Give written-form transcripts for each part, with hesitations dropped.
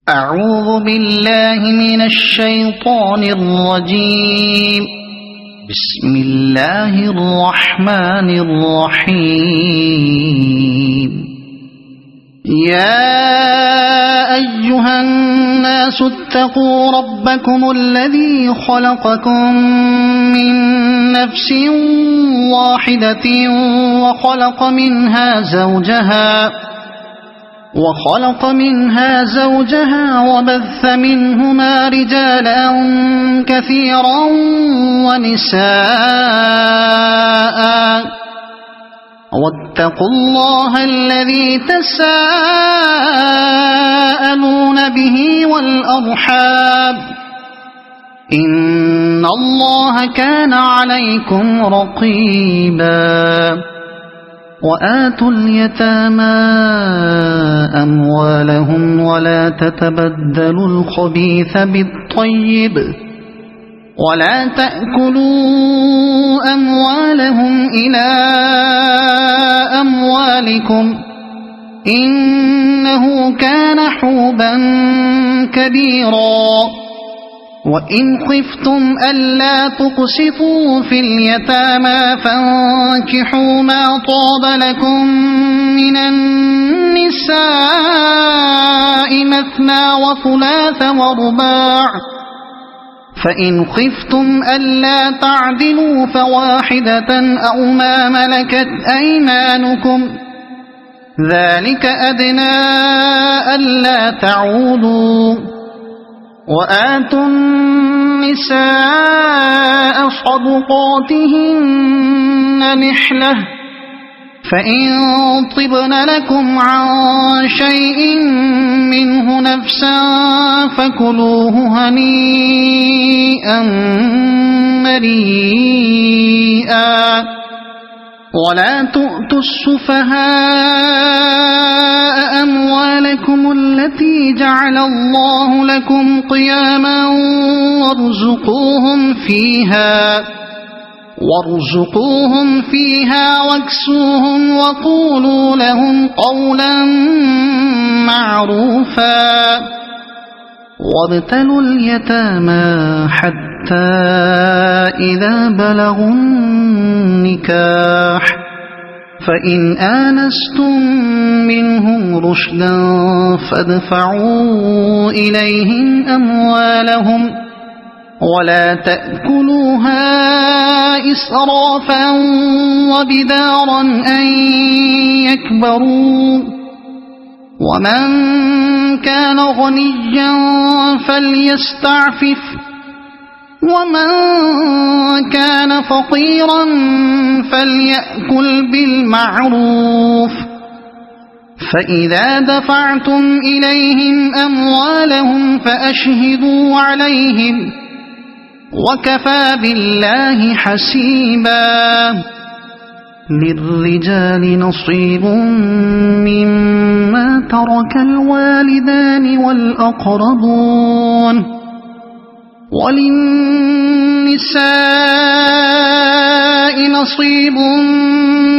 أعوذ بالله من الشيطان الرجيم. بسم الله الرحمن الرحيم. يا أيها الناس اتقوا ربكم الذي خلقكم من نفس واحدة وخلق منها زوجها وبث منهما رجالا كثيرا ونساء واتقوا الله الذي تساءلون به والأرحام إن الله كان عليكم رقيبا. وآتوا اليتامى أموالهم ولا تتبدلوا الخبيث بالطيب ولا تأكلوا أموالهم إلى أموالكم إنه كان حوبا كبيرا. وإن خفتم ألا تقسطوا في اليتامى فانكحوا ما طاب لكم من النساء مثنى وثلاث ورباع فإن خفتم ألا تعدلوا فواحدة أو ما ملكت أيمانكم ذلك أدنى ألا تعودوا. وآتوا النساء صدقاتهن نحلة فإن طبن لكم عن شيء منه نفسا فكلوه هنيئا مريئا. ولا تؤتوا السفهاء أموالكم التي جعل الله لكم قياما وارزقوهم فيها واكسوهم وقولوا لهم قولا معروفا. وابتلوا اليتامى حتى إذا بلغوا النكاح فإن آنستم منهم رشدا فادفعوا إليهم أموالهم ولا تأكلوها إسرافا وبدارا أن يكبروا. ومن كان غنيا فليستعفف ومن كان فقيرا فليأكل بالمعروف. فإذا دفعتم إليهم أموالهم فأشهدوا عليهم وكفى بالله حسيبا. للرجال نصيب مما ترك الوالدان والأقربون وللنساء نصيب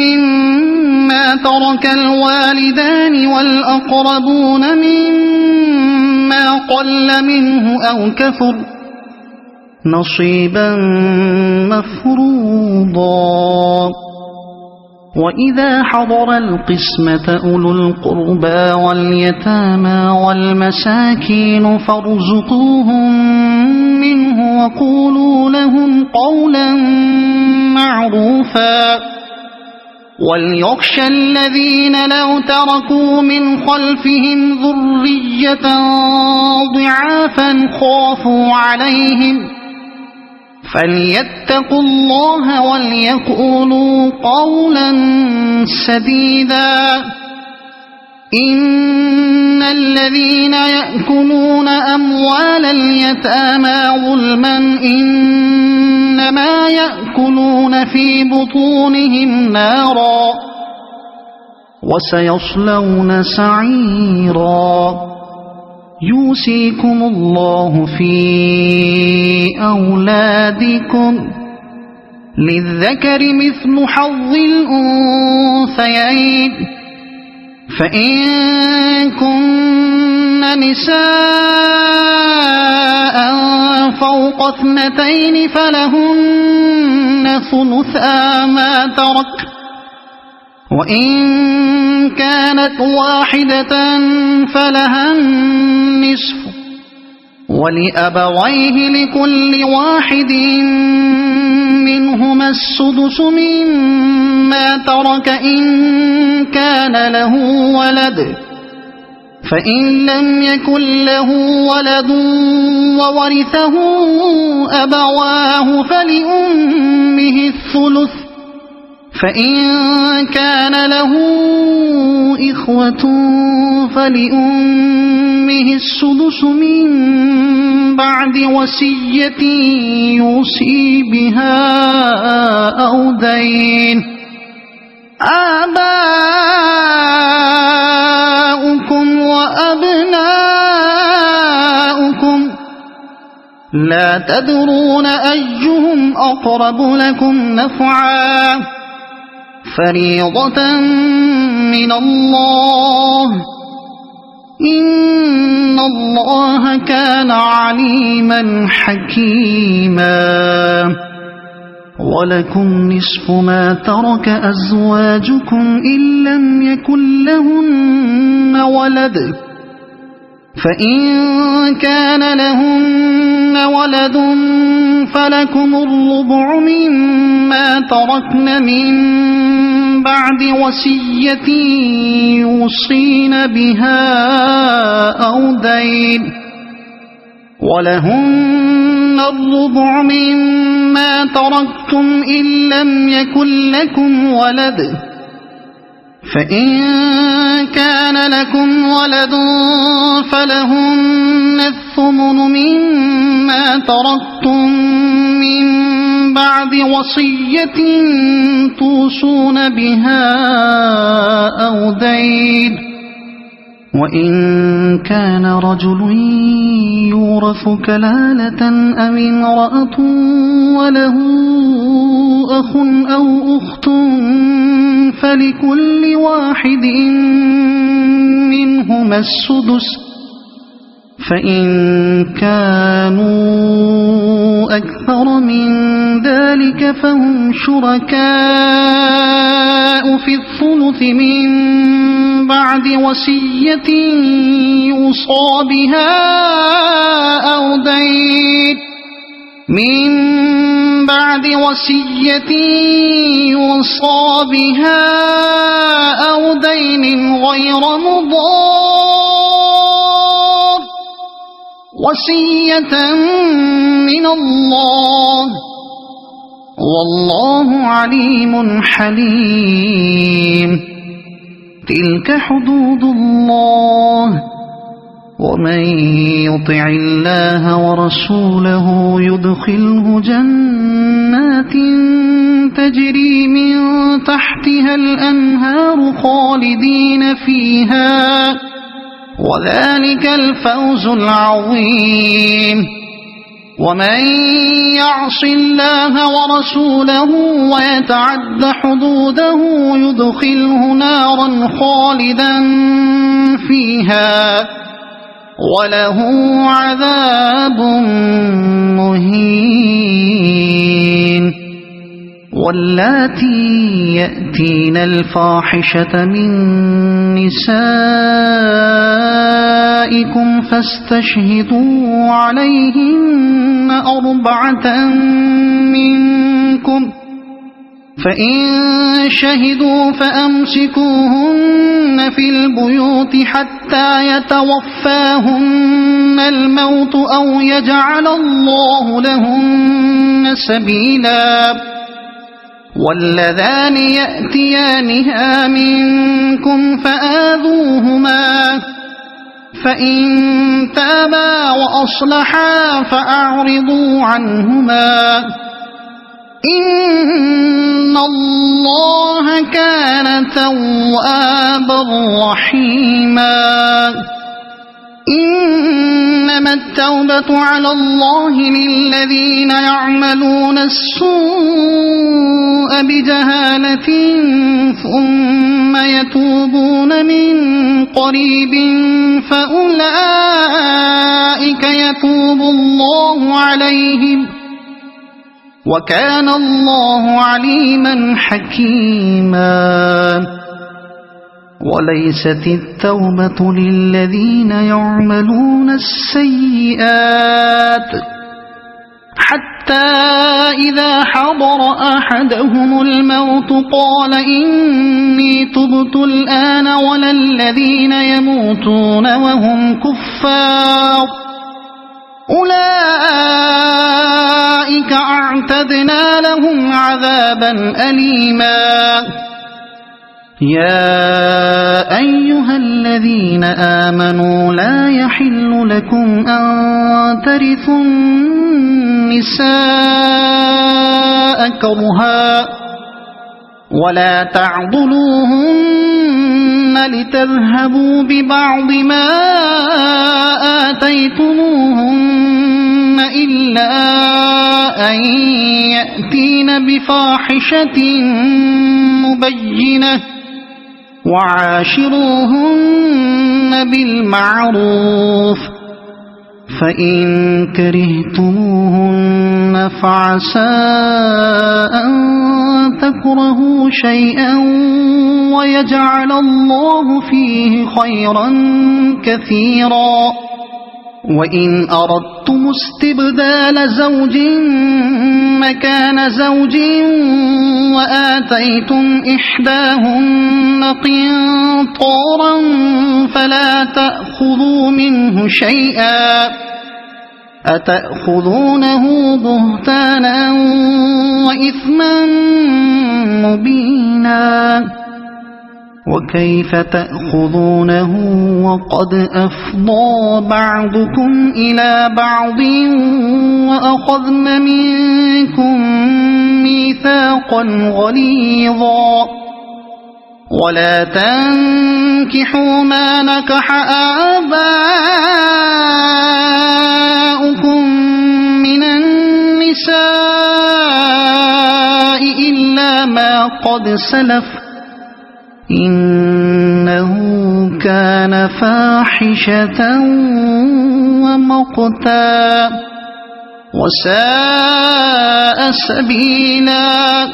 مما ترك الوالدان والأقربون مما قل منه أو كثر نصيبا مفروضا. وإذا حضر القسمة أولو القربى واليتامى والمساكين فارزقوهم منه وقولوا لهم قولا معروفا. وليخشى الذين لو تركوا من خلفهم ذرية ضعافا خافوا عليهم فليتقوا الله وليقولوا قولا سديدا. إن الذين يأكلون أموال اليتامى ظلما إنما يأكلون في بطونهم نارا وسيصلون سعيرا. يوصيكم الله في أولادكم للذكر مثل حظ الأنثيين فإن كن نساء فوق 2 فلهن ثلثا ما ترك، وإن كانت واحدة فلها النصف، ولأبويه لكل واحد منهما السدس مما ترك إن كان له ولد، فإن لم يكن له ولد وورثه أبواه فلأمه الثلث، فإن كان له إخوة فلأمه السدس من بعد وصية يوصي بها أو دين. آباؤكم وأبناؤكم لا تدرون أيهم أقرب لكم نفعا، فريضة من الله، إن الله كان عليما حكيما. ولكم نصف ما ترك أزواجكم إن لم يكن لهن ولد، فإن كان لهن ولد فلكم الربع مما تركن من بعد وصية يوصين بها أو دين، ولهن الربع مما تركتم إن لم يكن لكم ولد، فإن كان لكم ولد فلهن الثمن مما تركتم من بعد وصية توصون بها أو دين. وإن كان رجل يورث كلالة أو امرأة وله أخ أو أخت فلكل واحد منهما السدس، فإن كانوا أكثر من ذلك فهم شركاء في الثلث من بعد وصية يوصى بها أو دين، من بعد وصية يوصى بها أو دين غير مضار، وصية من الله، والله عليم حليم. تلك حدود الله، ومن يطع الله ورسوله يدخله جنات تجري من تحتها الأنهار خالدين فيها، وذلك الفوز العظيم. ومن يعص الله ورسوله ويتعد حدوده يدخله نارا خالدا فيها وله عذاب مهين. واللاتي يأتين الفاحشة من نسائكم فاستشهدوا عليهن 4 منكم، فإن شهدوا فأمسكوهن في البيوت حتى يتوفاهن الموت أو يجعل الله لهن سبيلا. واللذان يأتيانها منكم فآذوهما، فإن تابا وأصلحا فأعرضوا عنهما، إن الله كان توابا رحيما. إنما التوبة على الله للذين يعملون السوء السوء بجهالة ثم يتوبون من قريب فأولئك يتوب الله عليهم وكان الله عليما حكيما وليست التوبة للذين يعملون السيئات حتى إذا حضر أحدهم الموت قال إني تبت الآن ولا الذين يموتون وهم كفار أولئك أعتدنا لهم عذابا أليما يا أيها الذين آمنوا لا يحل لكم أن ترثوا النساء كرها ولا تعضلوهن لتذهبوا ببعض ما آتيتموهن إلا أن يأتين بفاحشة مبينة وعاشروهن بالمعروف فإن كرهتموهن فعسى أن تكرهوا شيئا ويجعل الله فيه خيرا كثيرا وإن أردتم استبدال زوج مكان زوج وآتيتم إحداهن قنطارا فلا تأخذوا منه شيئا أتأخذونه بهتانا وإثما مبينا وكيف تأخذونه وقد أفضى بعضكم إلى بعض وأخذن منكم ميثاقا غليظا ولا تنكحوا ما نكح آباؤكم من النساء إلا ما قد سلف إنه كان فاحشة ومقتا وساء سبيلا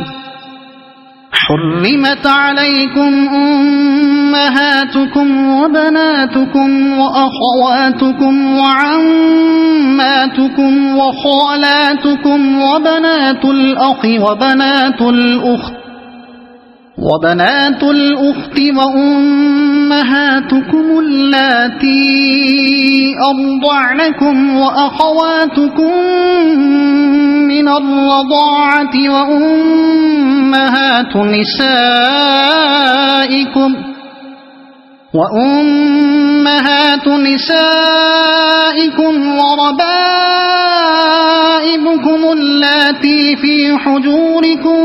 حرمت عليكم أمهاتكم وبناتكم وأخواتكم وعماتكم وخالاتكم وبنات الأخ وبنات الأخت وأمهاتكم اللاتي أرضعنكم وأخواتكم من الرضاعة وأمهات نسائكم وربائبكم اللاتي في حجوركم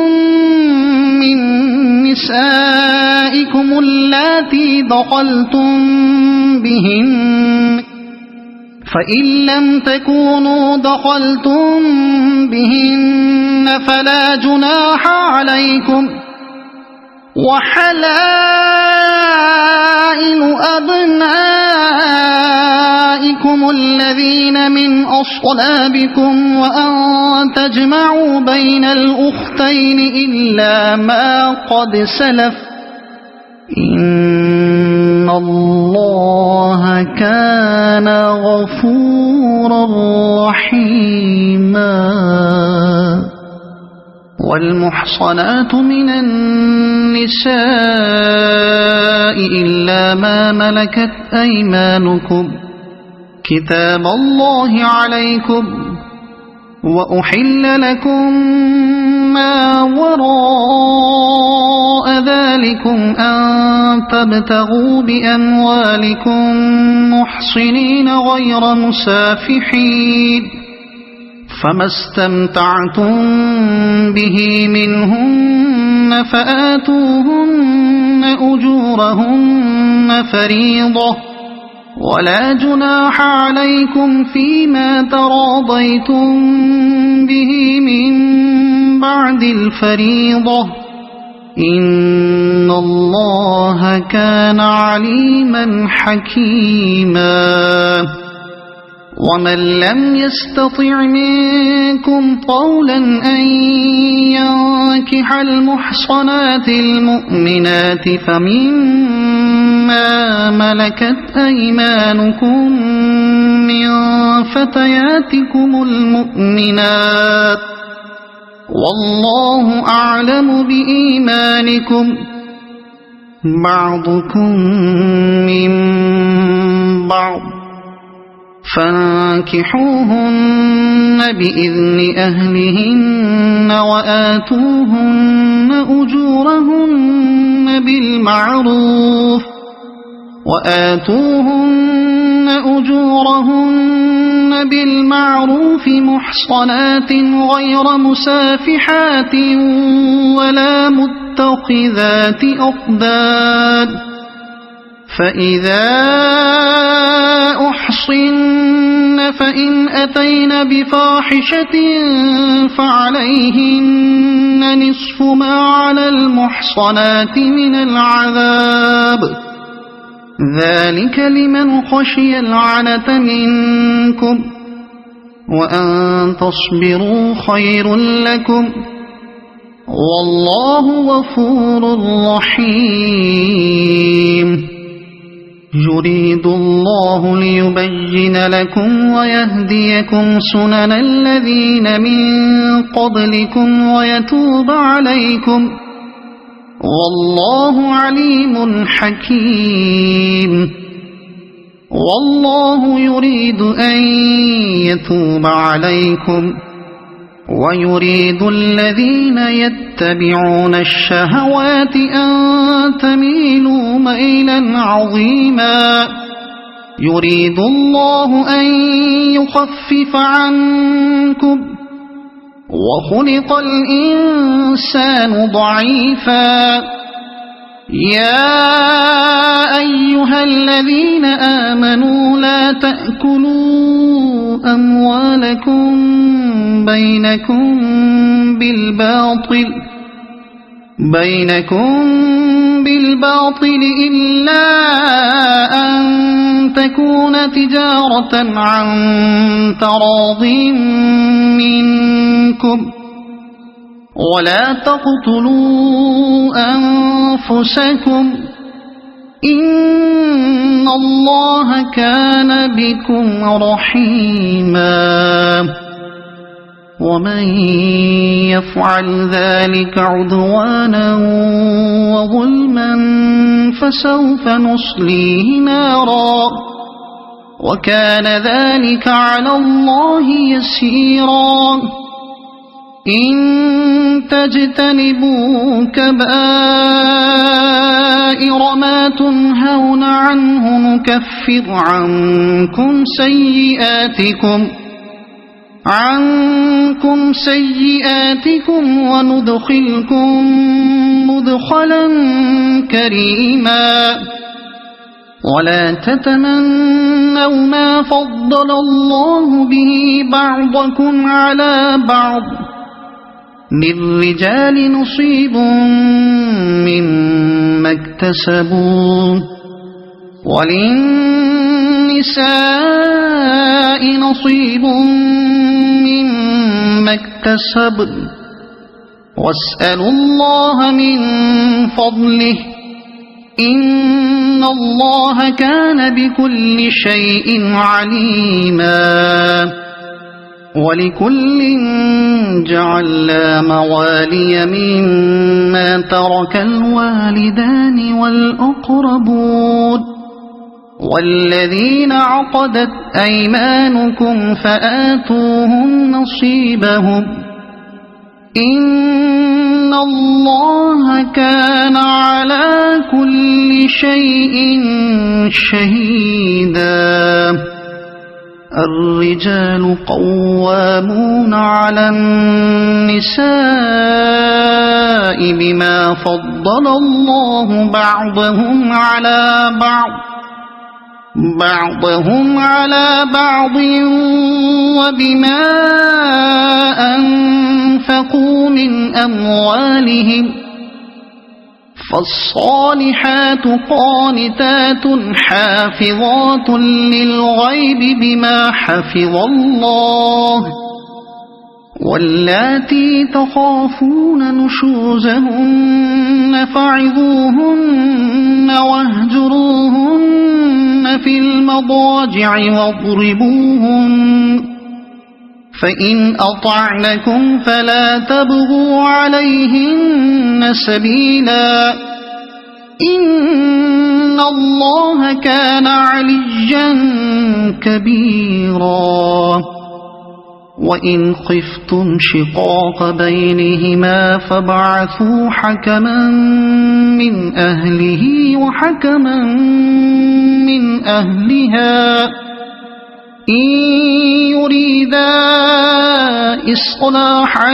من نسائكم اللاتي دخلتم بهن فإن لم تكونوا دخلتم بهن فلا جناح عليكم وحلائل أبنائكم الذين من أصلابكم وأن تجمعوا بين الأختين إلا ما قد سلف إن الله كان غفورا رحيما والمحصنات من النساء إلا ما ملكت أيمانكم كتاب الله عليكم وأحل لكم ما وراء ذلكم أن تبتغوا بأموالكم محصنين غير مسافحين فما استمتعتم به منهن فآتوهن أجورهن فريضة ولا جناح عليكم فيما تراضيتم به من بعد الفريضة إن الله كان عليما حكيما ومن لم يستطع منكم طولا أن ينكح المحصنات المؤمنات فمما ملكت أيمانكم من فتياتكم المؤمنات والله أعلم بإيمانكم بعضكم من بعض فانكحوهن بإذن أهلهن وآتوهن أجورهن بالمعروف محصنات غير مسافحات ولا متخذات أخدان فإذا أحصن فإن أتين بفاحشة فعليهن نصف ما على المحصنات من العذاب ذلك لمن خشي العنة منكم وأن تصبروا خير لكم والله غفور رحيم يريد الله ليبين لكم ويهديكم سنن الذين من قبلكم ويتوب عليكم والله عليم حكيم والله يريد أن يتوب عليكم ويريد الذين يتبعون الشهوات أن تميلوا ميلا عظيما يريد الله أن يخفف عنكم وخلق الإنسان ضعيفا يا أيها الذين آمنوا لا تأكلوا أموالكم بينكم بالباطل إلا أن تكون تجارة عن تراض منكم ولا تقتلوا أنفسكم إن الله كان بكم رحيما ومن يفعل ذلك عدوانا وظلما فسوف نصليه نارا وكان ذلك على الله يسيرا إن تجتنبوا كبائر ما تنهون عنه نكفر عنكم سيئاتكم وندخلكم مدخلا كريما ولا تتمنوا ما فضل الله به بعضكم على بعض للرجال نصيب مما اكتسبوا وللنساء نصيب مما اكتسبن واسألوا الله من فضله إن الله كان بكل شيء عليما ولكل جعلنا موالي مما ترك الوالدان والأقربون والذين عقدت أيمانكم فآتوهم نصيبهم إن الله كان على كل شيء شهيدا الرجال قوامون على النساء بما فضل الله بعضهم على بعض بعضهم على بعض وبما أنفقوا من أموالهم فالصالحات قانتات حافظات للغيب بما حفظ الله واللاتي تخافون نشوزهن فعظوهن واهجروهن في المضاجع واضربوهن فإن أطعنكم فلا تبغوا عليهن سبيلا إن الله كان عليا كبيرا وإن خفتم شقاق بينهما فابعثوا حكما من أهله وحكما من أهلها إن يريدا إصلاحا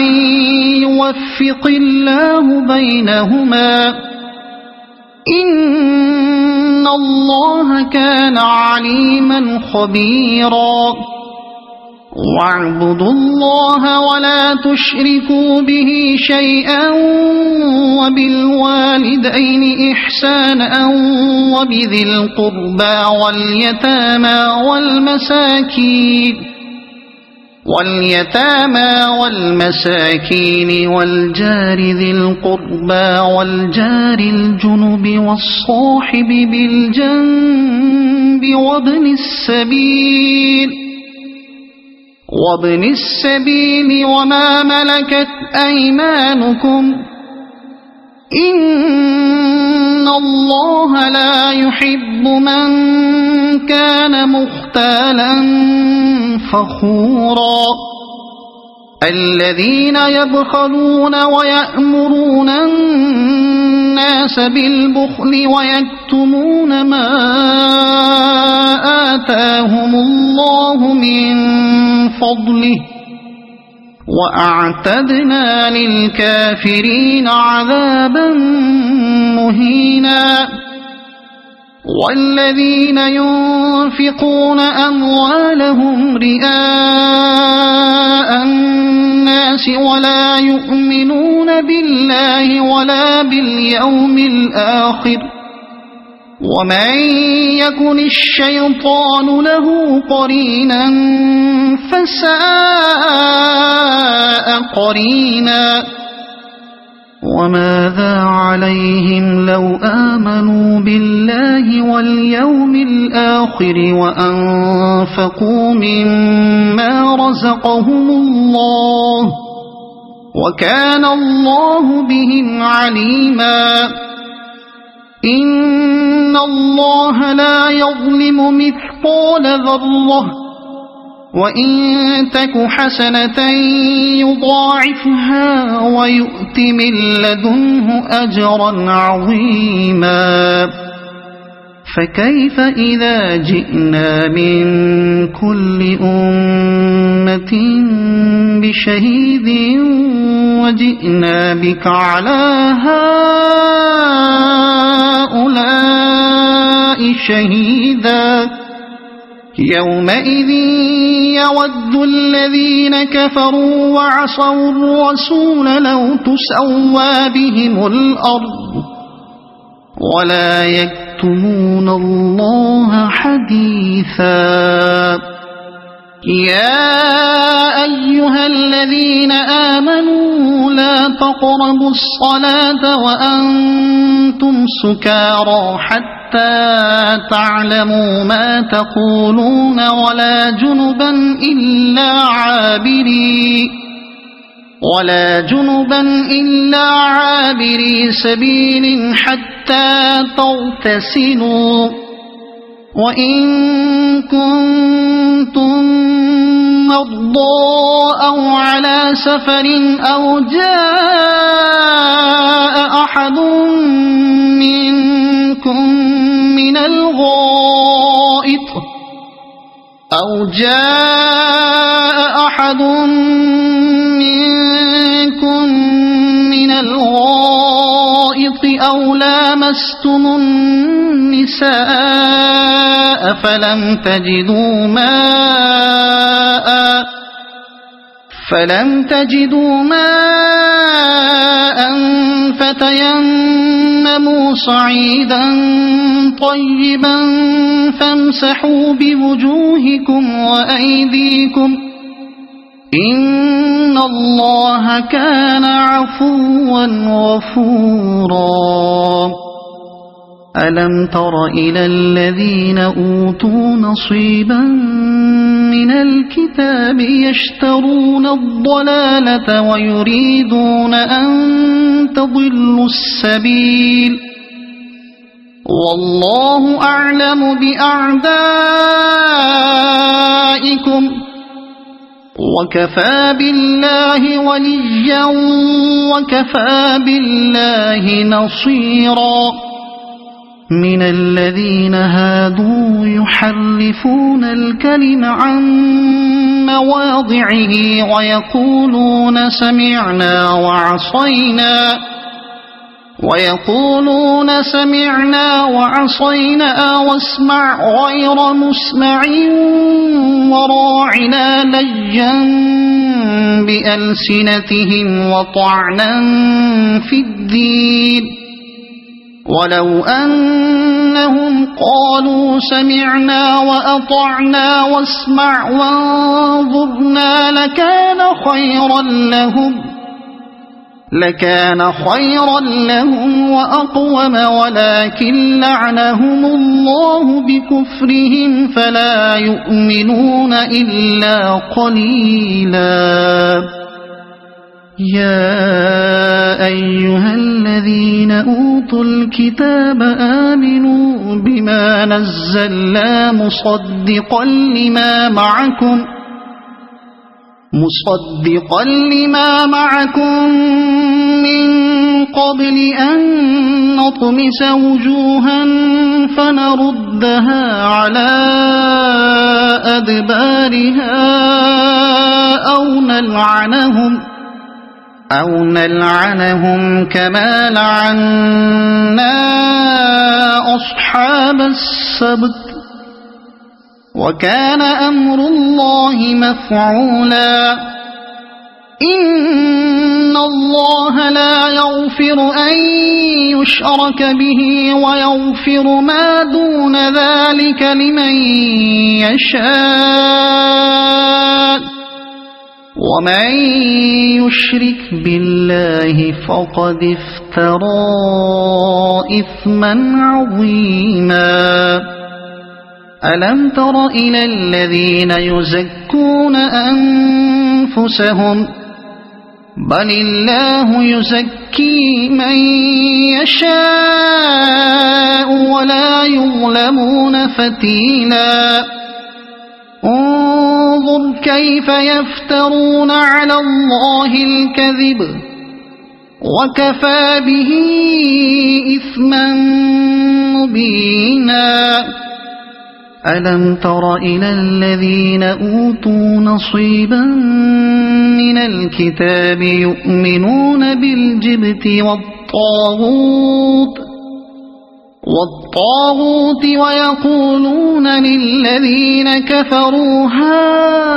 يوفق الله بينهما إن الله كان عليما خبيرا واعبدوا الله ولا تشركوا به شيئا وبالوالدين إحسانا وبذي القربى واليتامى والمساكين والجار ذي القربى والجار الجنب والصاحب بالجنب وابن السبيل وما ملكت أيمانكم إن الله لا يحب من كان مختالا فخورا الذين يبخلون ويأمرون الناس بالبخل ويكتمون ما آتاهم الله من فضله وأعتدنا للكافرين عذابا مهينا والذين ينفقون أموالهم رئاء الناس ولا يؤمنون بالله ولا باليوم الآخر ومن يكن الشيطان له قرينا فساء قرينا وماذا عليهم لو آمنوا بالله واليوم الآخر وأنفقوا مما رزقهم الله وكان الله بهم عليما إن الله لا يظلم مثقال ذرة وإن تك حسنة يضاعفها ويؤت من لدنه أجرا عظيما فكيف إذا جئنا من كل أمة بشهيد وجئنا بك على هؤلاء شهيدا يومئذ يود الذين كفروا وعصوا الرسول لو تسوى بهم الأرض ولا يكتمون الله حديثا يا أيها الذين آمنوا لا تقربوا الصلاة وأنتم سكارى حتى تعلموا ما تقولون ولا جنبا إلا عابري سبيل حتى تغتسلوا وإن كنتم مرضى أو على سفر أو جاء أحد منكم من الغائط أو لامستم لامستم النساء فلم تجدوا ماء فتيمموا صعيدا طيبا فامسحوا بوجوهكم وأيديكم إن الله كان عفوا غفورا ألم تر إلى الذين أوتوا نصيبا من الكتاب يشترون الضلالة ويريدون أن تضلوا السبيل والله أعلم بأعدائكم وكفى بالله وليا وكفى بالله نصيرا من الذين هادوا يحرفون الكلم عن مواضعه ويقولون سمعنا وعصينا واسمع غير مسمع وراعنا ليا بألسنتهم وطعنا في الدين ولو أنهم قالوا سمعنا وأطعنا واسمع وانظرنا لكان خيرا لهم وأقوم ولكن لعنهم الله بكفرهم فلا يؤمنون إلا قليلا يا أيها الذين أوتوا الكتاب آمنوا بما نزلنا مصدقا لما معكم من قبل أن نطمس وجوها فنردها على أدبارها أو نلعنهم كما لعنا أصحاب السبت وكان أمر الله مفعولا إن الله لا يغفر أن يشرك به ويغفر ما دون ذلك لمن يشاء ومن يشرك بالله فقد افترى إثما عظيما ألم تر إلى الذين يزكون أنفسهم بل الله يزكي من يشاء ولا يظلمون فتيلا انظر كيف يفترون على الله الكذب وكفى به إثما مبينا ألم تر إلى الذين أوتوا نصيبا من الكتاب يؤمنون بالجبت والطاغوت ويقولون للذين كفروا هؤلاء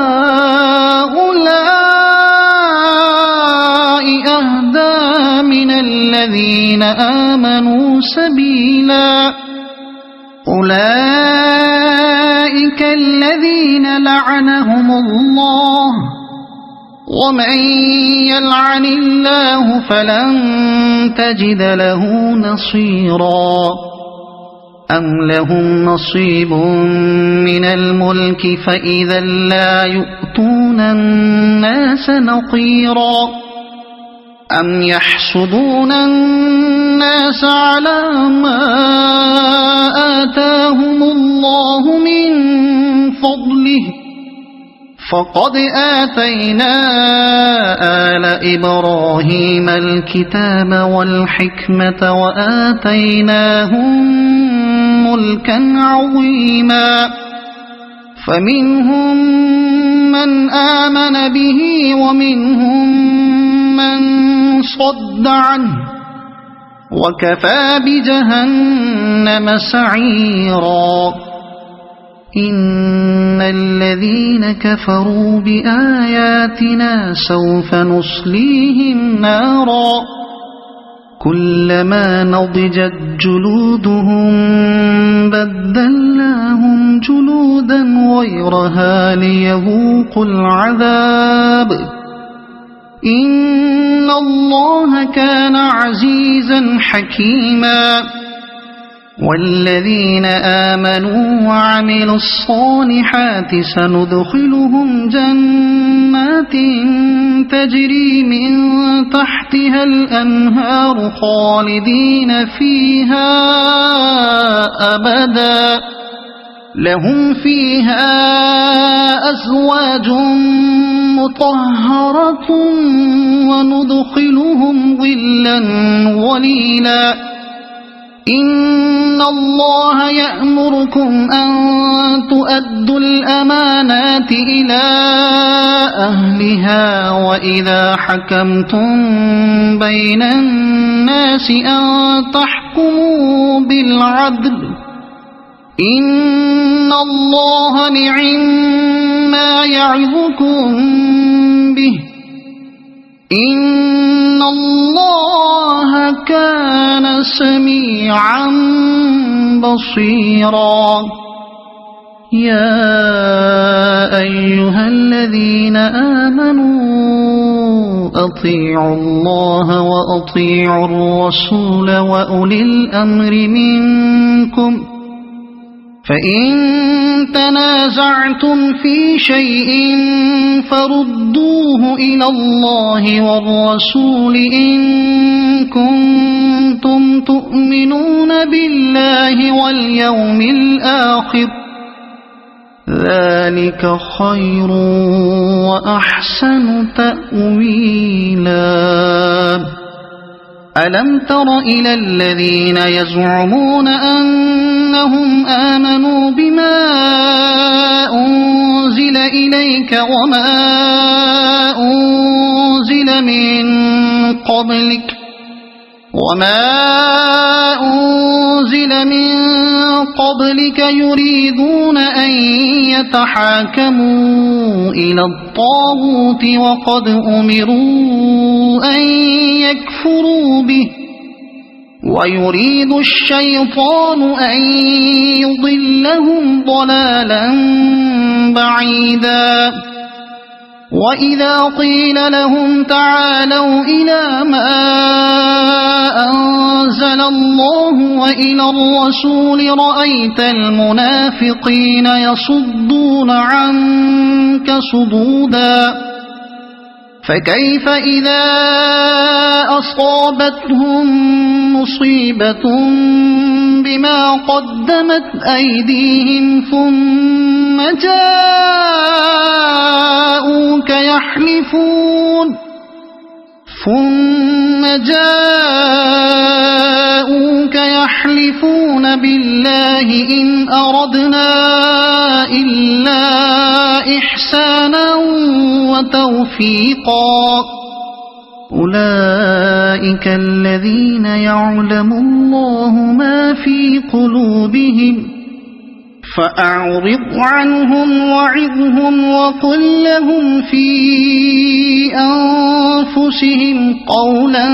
أهدى من الذين آمنوا سبيلا أولئك الذين لعنهم الله ومن يلعن الله فلن تجد له نصيرا أم لهم نصيب من الملك فإذا لا يؤتون الناس نقيرا أم يحسدون الناس على ما آتاهم الله من فضله فقد آتينا آل إبراهيم الكتاب والحكمة وآتيناهم ملكا عظيما فمنهم من آمن به ومنهم من صد عنه وكفى بجهنم سعيرا إن الذين كفروا بآياتنا سوف نصليهم نارا كلما نضجت جلودهم بدلناهم جلودا غيرها ليذوقوا العذاب إن الله كان عزيزا حكيما والذين آمنوا وعملوا الصالحات سندخلهم جنات تجري من تحتها الأنهار خالدين فيها أبدا لهم فيها أزواج مطهرة وندخلهم ظلا ظليلا إن الله يأمركم أن تؤدوا الأمانات إلى أهلها وإذا حكمتم بين الناس أن تحكموا بالعدل إن الله نعما يعظكم به إن الله كان سميعا بصيرا يا أيها الذين آمنوا أطيعوا الله وأطيعوا الرسول وأولي الأمر منكم فإن تنازعتم في شيء فردوه إلى الله والرسول إن كنتم تؤمنون بالله واليوم الآخر ذلك خير وأحسن تأويلا ألم تر إلى الذين يزعمون أنهم آمنوا بما أنزل إليك وما أنزل من قبلك يريدون أن يتحاكموا إلى الطاغوت وقد أمروا أن يكفروا به ويريد الشيطان أن يضلهم ضلالا بعيدا وإذا قيل لهم تعالوا إلى ما أنزل الله وإلى الرسول رأيت المنافقين يصدون عنك صدودا فكيف إذا أصابتهم مصيبة بما قدمت أيديهم ثم جاءوك يحلفون بالله إن أردنا إلا إحسانا وتوفيقا أولئك الذين يعلم الله ما في قلوبهم فأعرض عنهم وعظهم وقل لهم في أنفسهم قولا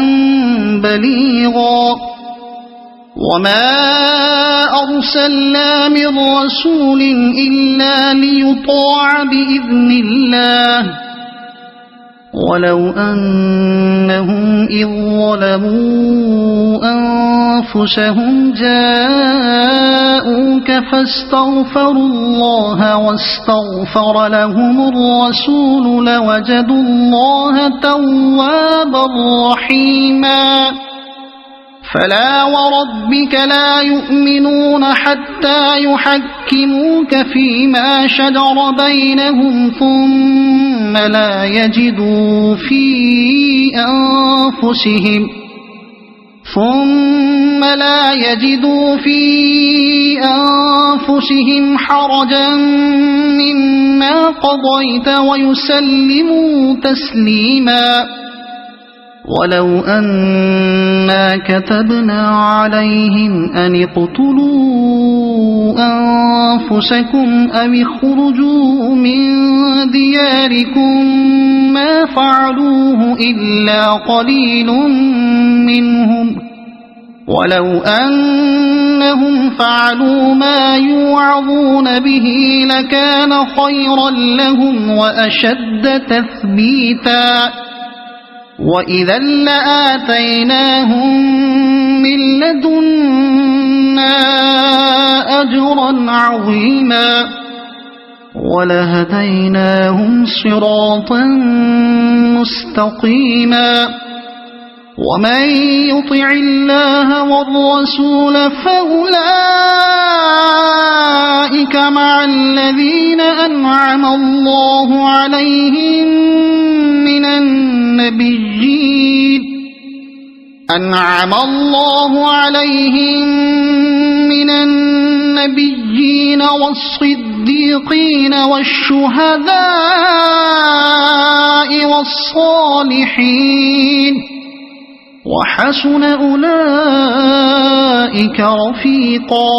بليغا وما أرسلنا من رسول إلا ليطاع بإذن الله ولو أنهم إذ ظلموا أنفسهم جاءوك فاستغفروا الله واستغفر لهم الرسول لوجدوا الله توابا رحيما فلا وربك لا يؤمنون حتى يحكموك فيما شجر بينهم ثم لا يجدوا في أنفسهم حرجا مما قضيت ويسلموا تسليما ولو أنا كتبنا عليهم أن اقتلوا أنفسكم أو اخرجوا من دياركم ما فعلوه إلا قليل منهم ولو أنهم فعلوا ما يوعظون به لكان خيرا لهم وأشد تثبيتا وإذا لآتيناهم من لدنا أجرا عظيما ولهديناهم صراطا مستقيما ومن يطع الله والرسول فأولئك مع الذين أنعم الله عليهم من النبيين والصديقين والشهداء والصالحين وحسن أولئك رفيقا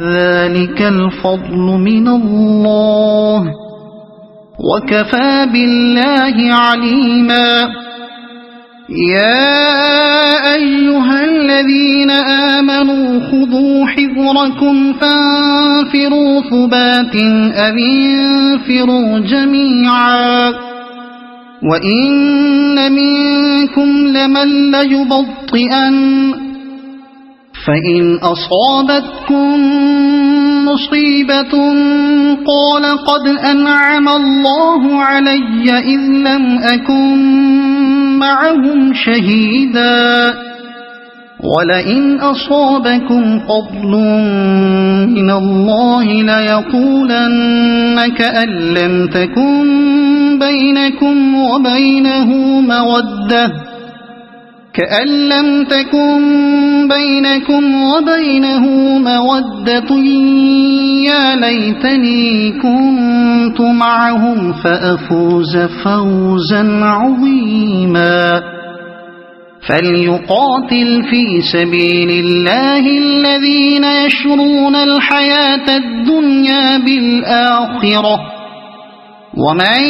ذلك الفضل من الله وكفى بالله عليما يا أيها الذين آمنوا خذوا حذركم فانفروا ثبات أو انفروا جميعا وإن منكم لمن ليبطئن فإن أصابتكم مصيبة قال قد أنعم الله علي إذ لم أكن معهم شهيدا ولئن أصابكم فضل من الله ليقولن كأن لم تكن بينكم وبينه مودة يا ليتني كنت معهم فأفوز فوزا عظيما فليقاتل في سبيل الله الذين يشرون الحياة الدنيا بالآخرة ومن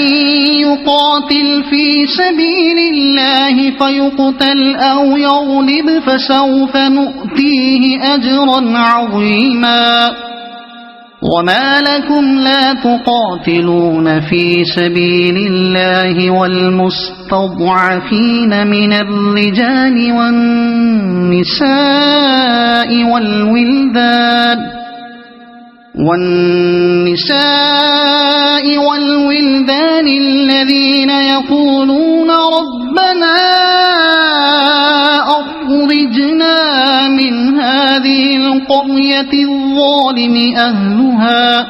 يقاتل في سبيل الله فيقتل أو يغلب فسوف نؤتيه أجرا عظيما وما لكم لا تقاتلون في سبيل الله والمستضعفين من الرجال والنساء والولدان الذين يقولون ربنا أخرجنا من هذه القرية الظالم أهلها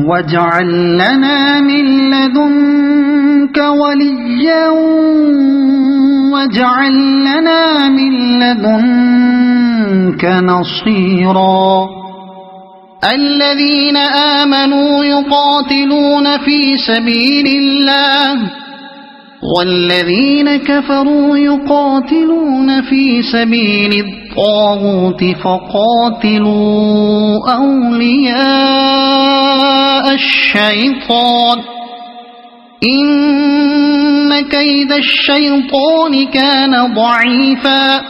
واجعل لنا من لدنك وليا واجعل لنا من لدنك نصيرا الذين آمنوا يقاتلون في سبيل الله والذين كفروا يقاتلون في سبيل الطاغوت فقاتلوا أولياء الشيطان إن كيد الشيطان كان ضعيفا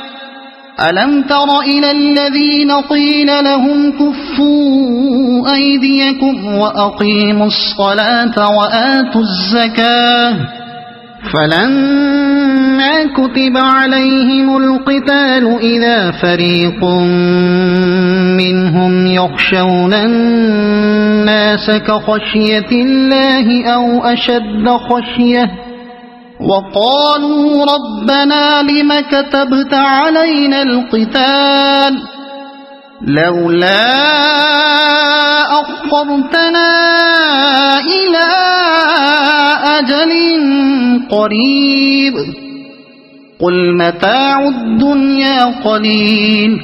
ألم تر إلى الذين قيل لهم كفوا أيديكم وأقيموا الصلاة وآتوا الزكاة فلما كتب عليهم القتال إذا فريق منهم يخشون الناس كخشية الله أو أشد خشية وقالوا ربنا لم كتبت علينا القتال لولا أخرتنا إلى أجل قريب قل متاع الدنيا قليل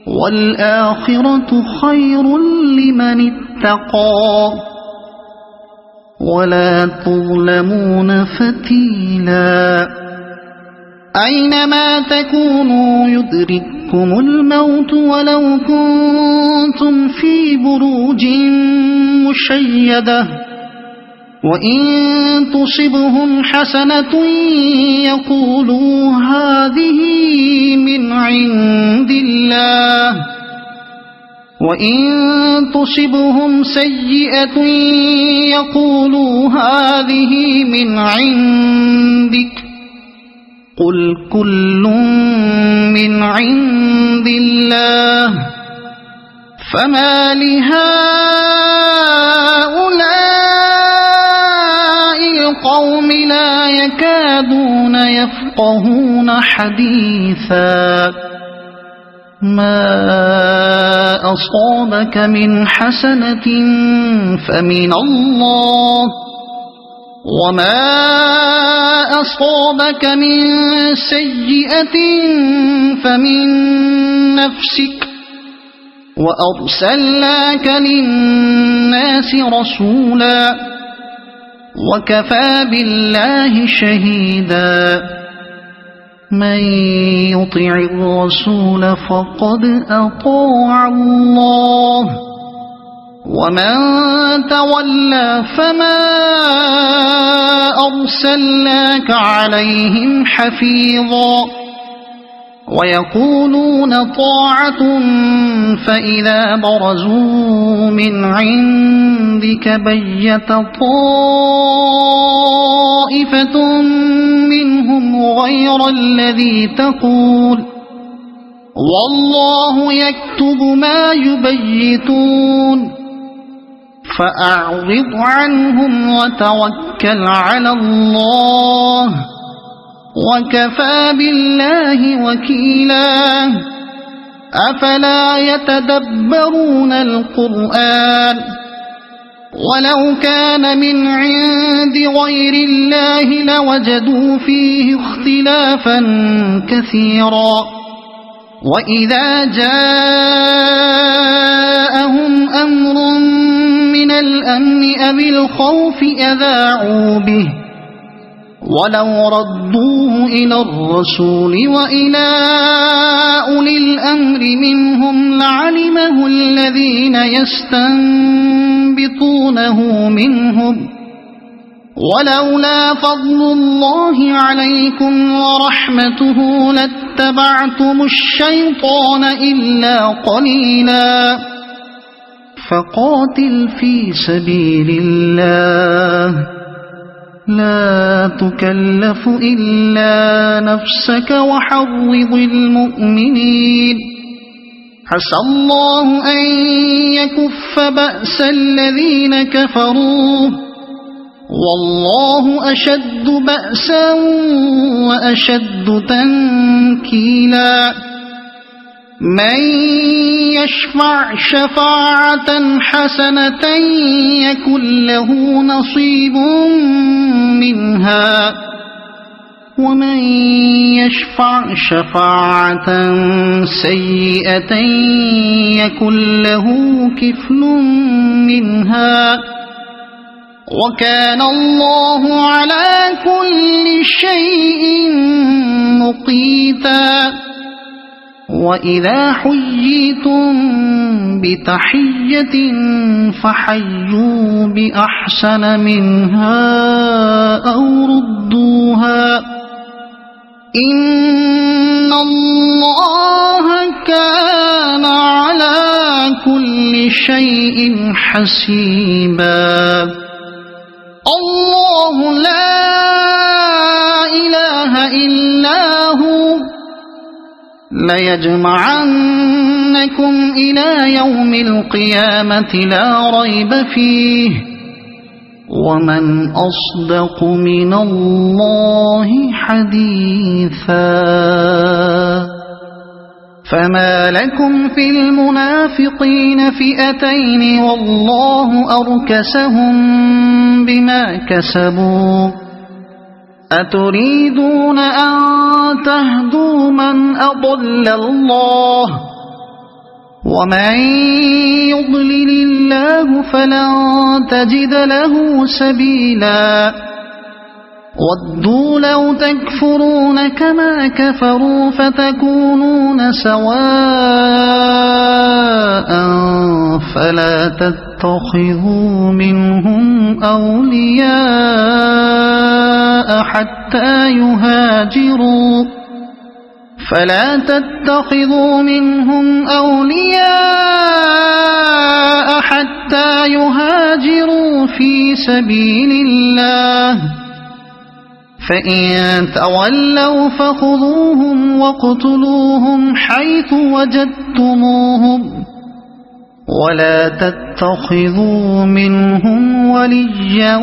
والآخرة خير لمن اتقى ولا تظلمون فتيلا أينما تكونوا يدرككم الموت ولو كنتم في بروج مشيدة وإن تصبهم حسنة يقولوا هذه من عند الله وإن تصبهم سيئة يقولوا هذه من عندك قل كل من عند الله فما لهؤلاء القوم لا يكادون يفقهون حديثا ما أصابك من حسنة فمن الله وما أصابك من سيئة فمن نفسك وأرسلناك للناس رسولا وكفى بالله شهيدا من يطع الرسول فقد أطاع الله ومن تولى فما أرسلناك عليهم حفيظا ويقولون طاعة فإذا برزوا من عندك بيت طائفة منهم غير الذي تقول والله يكتب ما يبيتون فأعرض عنهم وتوكل على الله وكفى بالله وكيلا أفلا يتدبرون القرآن ولو كان من عند غير الله لوجدوا فيه اختلافا كثيرا وإذا جاءهم أمر من الأمن أو الخوف أذاعوا به ولو ردوه إلى الرسول وإلى أولي الأمر منهم لعلمه الذين يستنبطونه منهم ولولا فضل الله عليكم ورحمته لاتبعتم الشيطان إلا قليلا فقاتل في سبيل الله لا تكلف إلا نفسك وحرض المؤمنين عسى الله أن يكف بأس الذين كفروا والله أشد بأسا وأشد تنكيلا من يشفع شفاعة حسنة يكن له نصيب منها ومن يشفع شفاعة سيئة يكن له كفل منها وكان الله على كل شيء مقيتا وإذا حييتم بتحية فحيوا بأحسن منها أو ردوها إن الله كان على كل شيء حسيبا الله لا إله إلا هو ليجمعنكم إلى يوم القيامة لا ريب فيه ومن أصدق من الله حديثا فما لكم في المنافقين فئتين والله أركسهم بما كسبوا أتريدون أن تهدوا من أضل الله ومن يضلل الله فلن تجد له سبيلا ودوا لو تكفرون كما كفروا فتكونون سواء فلا تتخذوا منهم أولياء حتى يهاجروا في سبيل الله فإن تولوا فخذوهم واقتلوهم حيث وجدتموهم ولا تتخذوا منهم وليا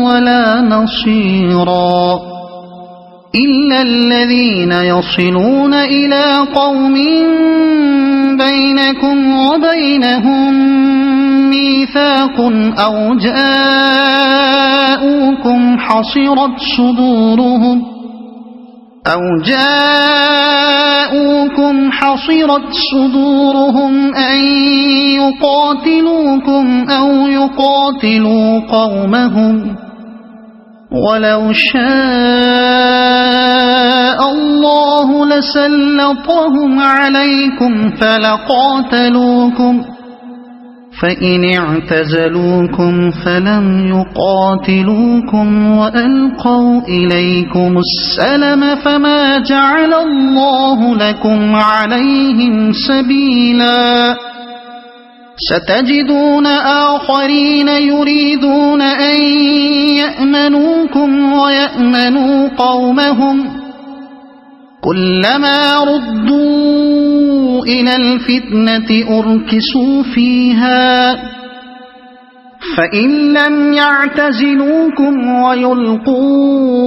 ولا نصيرا إلا الذين يصلون إلى قوم بينكم وبينهم ميثاق أو جاءوكم حصرت صدورهم أن يقاتلوكم أو يقاتلوا قومهم ولو شاء الله لسلطهم عليكم فلقاتلوكم فإن اعتزلوكم فلم يقاتلوكم وألقوا إليكم السلم فما جعل الله لكم عليهم سبيلا ستجدون آخرين يريدون أن يأمنوكم ويأمنوا قومهم كلما ردوا إلى الفتنة أركسوا فيها فإن لم يعتزلوكم ويلقوا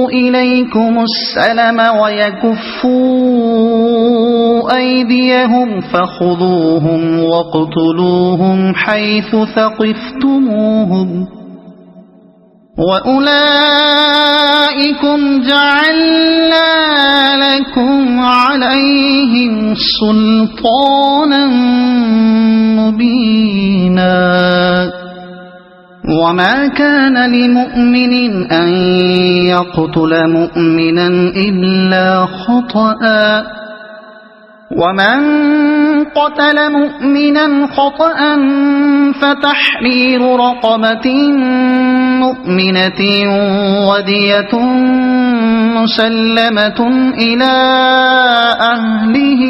إليكم السلم ويكفوا أيديهم فخذوهم واقتلوهم حيث ثقفتموهم وأولئكم جعلنا لكم عليهم سلطانا مبينا وما كان لمؤمن أن يقتل مؤمنا إلا خطأ ومن قتل مؤمنا خطأ فتحرير رقبة مؤمنة ودية مسلمة إلى أهله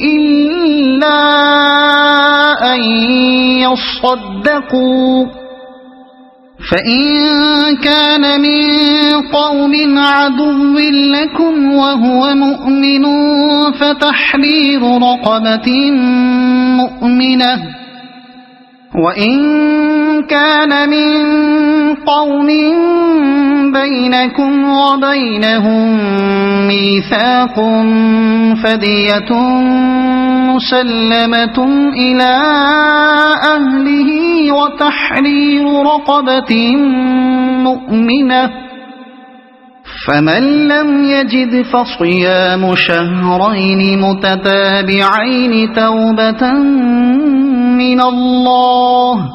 إلا أن يصدقوا فإن كان من قوم عدو لكم وهو مؤمن فتحرير رقبة مؤمنة وإن كان من قوم بينكم وبينهم ميثاق فدية مسلمة إلى أهله وتحرير رقبة مؤمنة فمن لم يجد فصيام شهرين متتابعين توبة من الله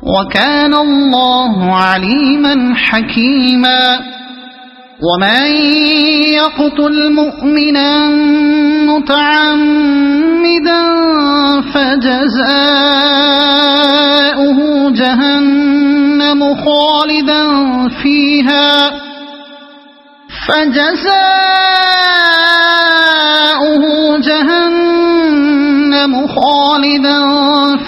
وكان الله عليما حكيما ومن يقتل مؤمنا متعمدا فجزاؤه جهنم خالدا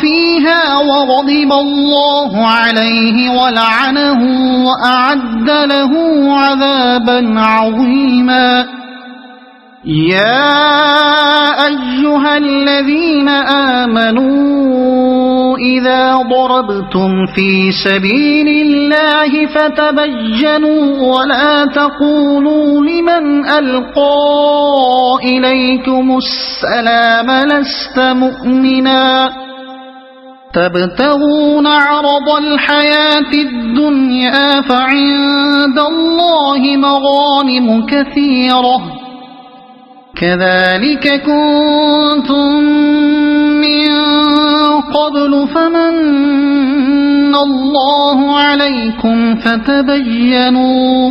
فيها وغضب الله عليه ولعنه وأعد له عذابا عظيما يا أيها الذين آمنوا إذا ضربتم في سبيل الله فتبينوا ولا تقولوا لمن ألقى إليكم السلام لست مؤمنا تبتغون عرض الحياة الدنيا فعند الله مغانم كثيرة كذلك كنتم من قبل فمن الله عليكم فتبينوا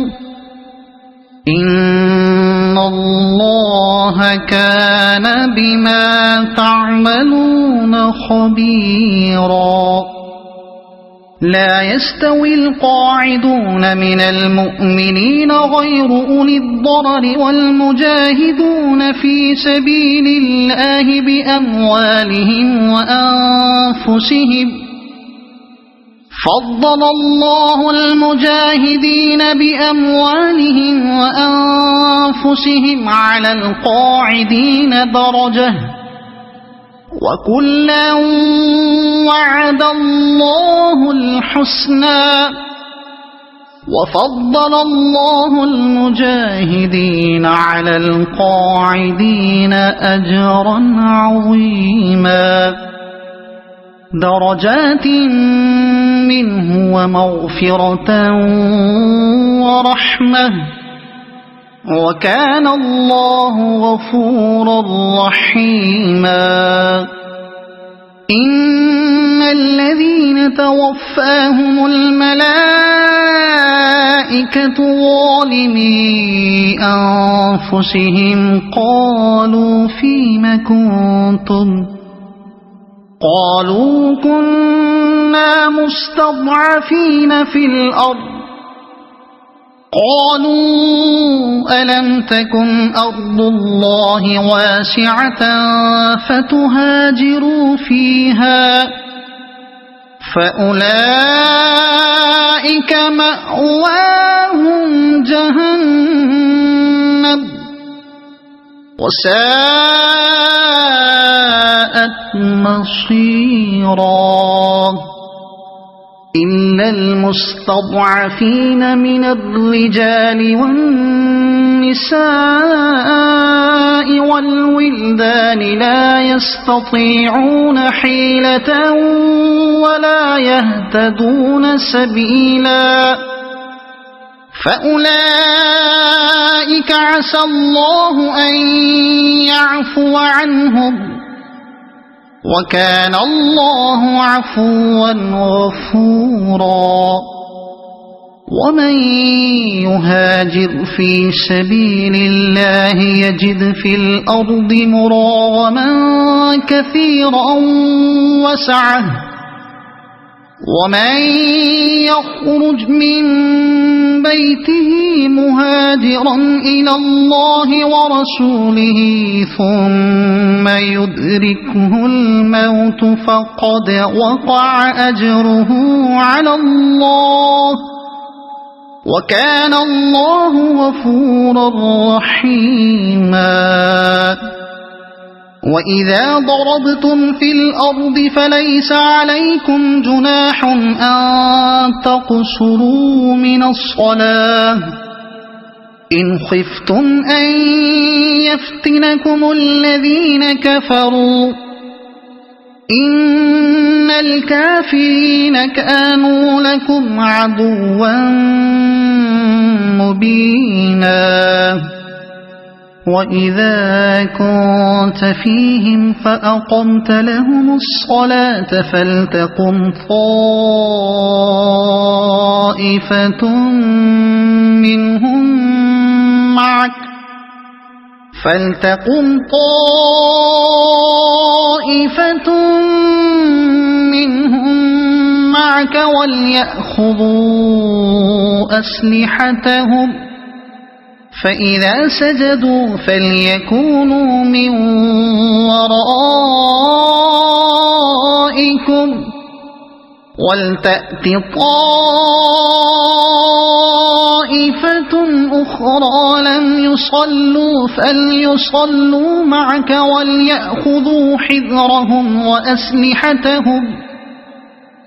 إن الله كان بما تعملون خبيرا لا يستوي القاعدون من المؤمنين غير أولي الضرر والمجاهدون في سبيل الله بأموالهم وأنفسهم فضل الله المجاهدين بأموالهم وأنفسهم على القاعدين درجة وكلا وعد الله الحسنى وفضل الله المجاهدين على القاعدين أجرا عظيما درجات منه ومغفرة ورحمة وكان الله غفورا رحيما إن الذين توفاهم الملائكة ظالمي أنفسهم قالوا فيم كنتم قالوا كنا مستضعفين في الأرض قالوا ألم تكن أرض الله واسعة فتهاجروا فيها فأولئك مأواهم جهنم وساءت مصيرا إلا المستضعفين من الرجال والنساء والولدان لا يستطيعون حيلة ولا يهتدون سبيلا فأولئك عسى الله أن يعفو عنهم وكان الله عفوا غفورا ومن يهاجر في سبيل الله يجد في الأرض مراغما كثيرا وسعة ومن يخرج من بيته مهاجرا إلى الله ورسوله ثم يدركه الموت فقد وقع أجره على الله وكان الله غفورا رحيما وإذا ضربتم في الأرض فليس عليكم جناح أن تقصروا من الصلاة إن خفتم أن يفتنكم الذين كفروا إن الكافرين كانوا لكم عدوا مبينا وإذا كنت فيهم فأقمت لهم الصلاة فلتقم طائفة منهم معك وليأخذوا أسلحتهم فإذا سجدوا فليكونوا من ورائكم ولتأت طائفة أخرى لم يصلوا فليصلوا معك وليأخذوا حذرهم وأسلحتهم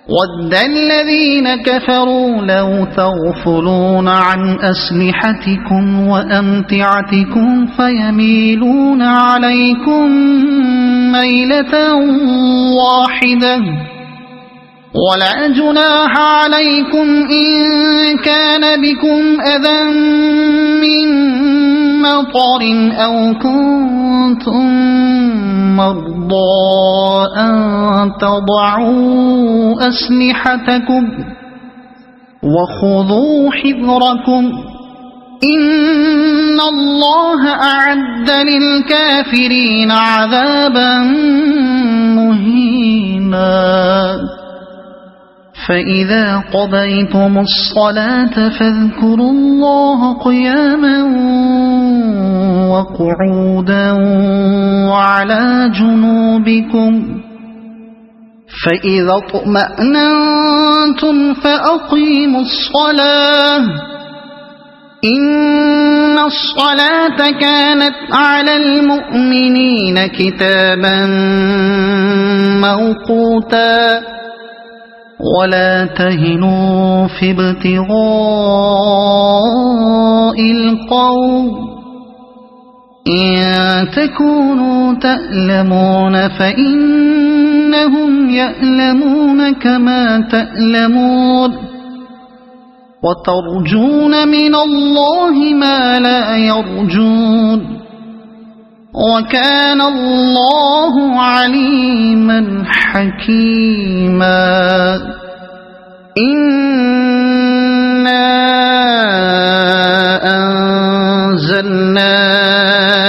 ود الذين كفروا لو تغفلون عن أسلحتكم وأمتعتكم فيميلون عليكم ميلة واحدة ولا جناح عليكم إن كان بكم أذى من مطر أو كنتم مرضى أن تضعوا أسلحتكم وخذوا حذركم إن الله أعد للكافرين عذابا مهينا فإذا قضيتم الصلاة فاذكروا الله قياما وقعودا وعلى جنوبكم فإذا اطمأننتم فأقيموا الصلاة إن الصلاة كانت على المؤمنين كتابا موقوتا ولا تهنوا في ابتغاء القوم إن تكونوا تألمون فإنهم يألمون كما تألمون وترجون من الله ما لا يرجون وكان الله عليما حكيما إنا أنزلنا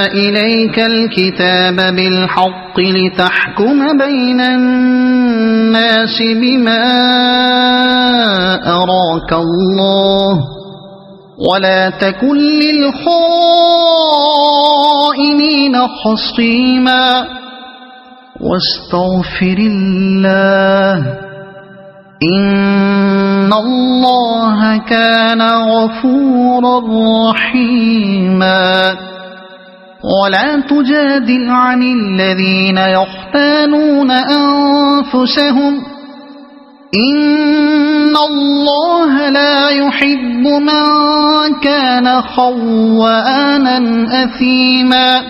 إليك الكتاب بالحق لتحكم بين الناس بما أراك الله ولا تكن للخائنين خصيما واستغفر الله إن الله كان غفورا رحيما ولا تجادل عن الذين يختانون أنفسهم إن الله لا يحب من كان خوانا أثيما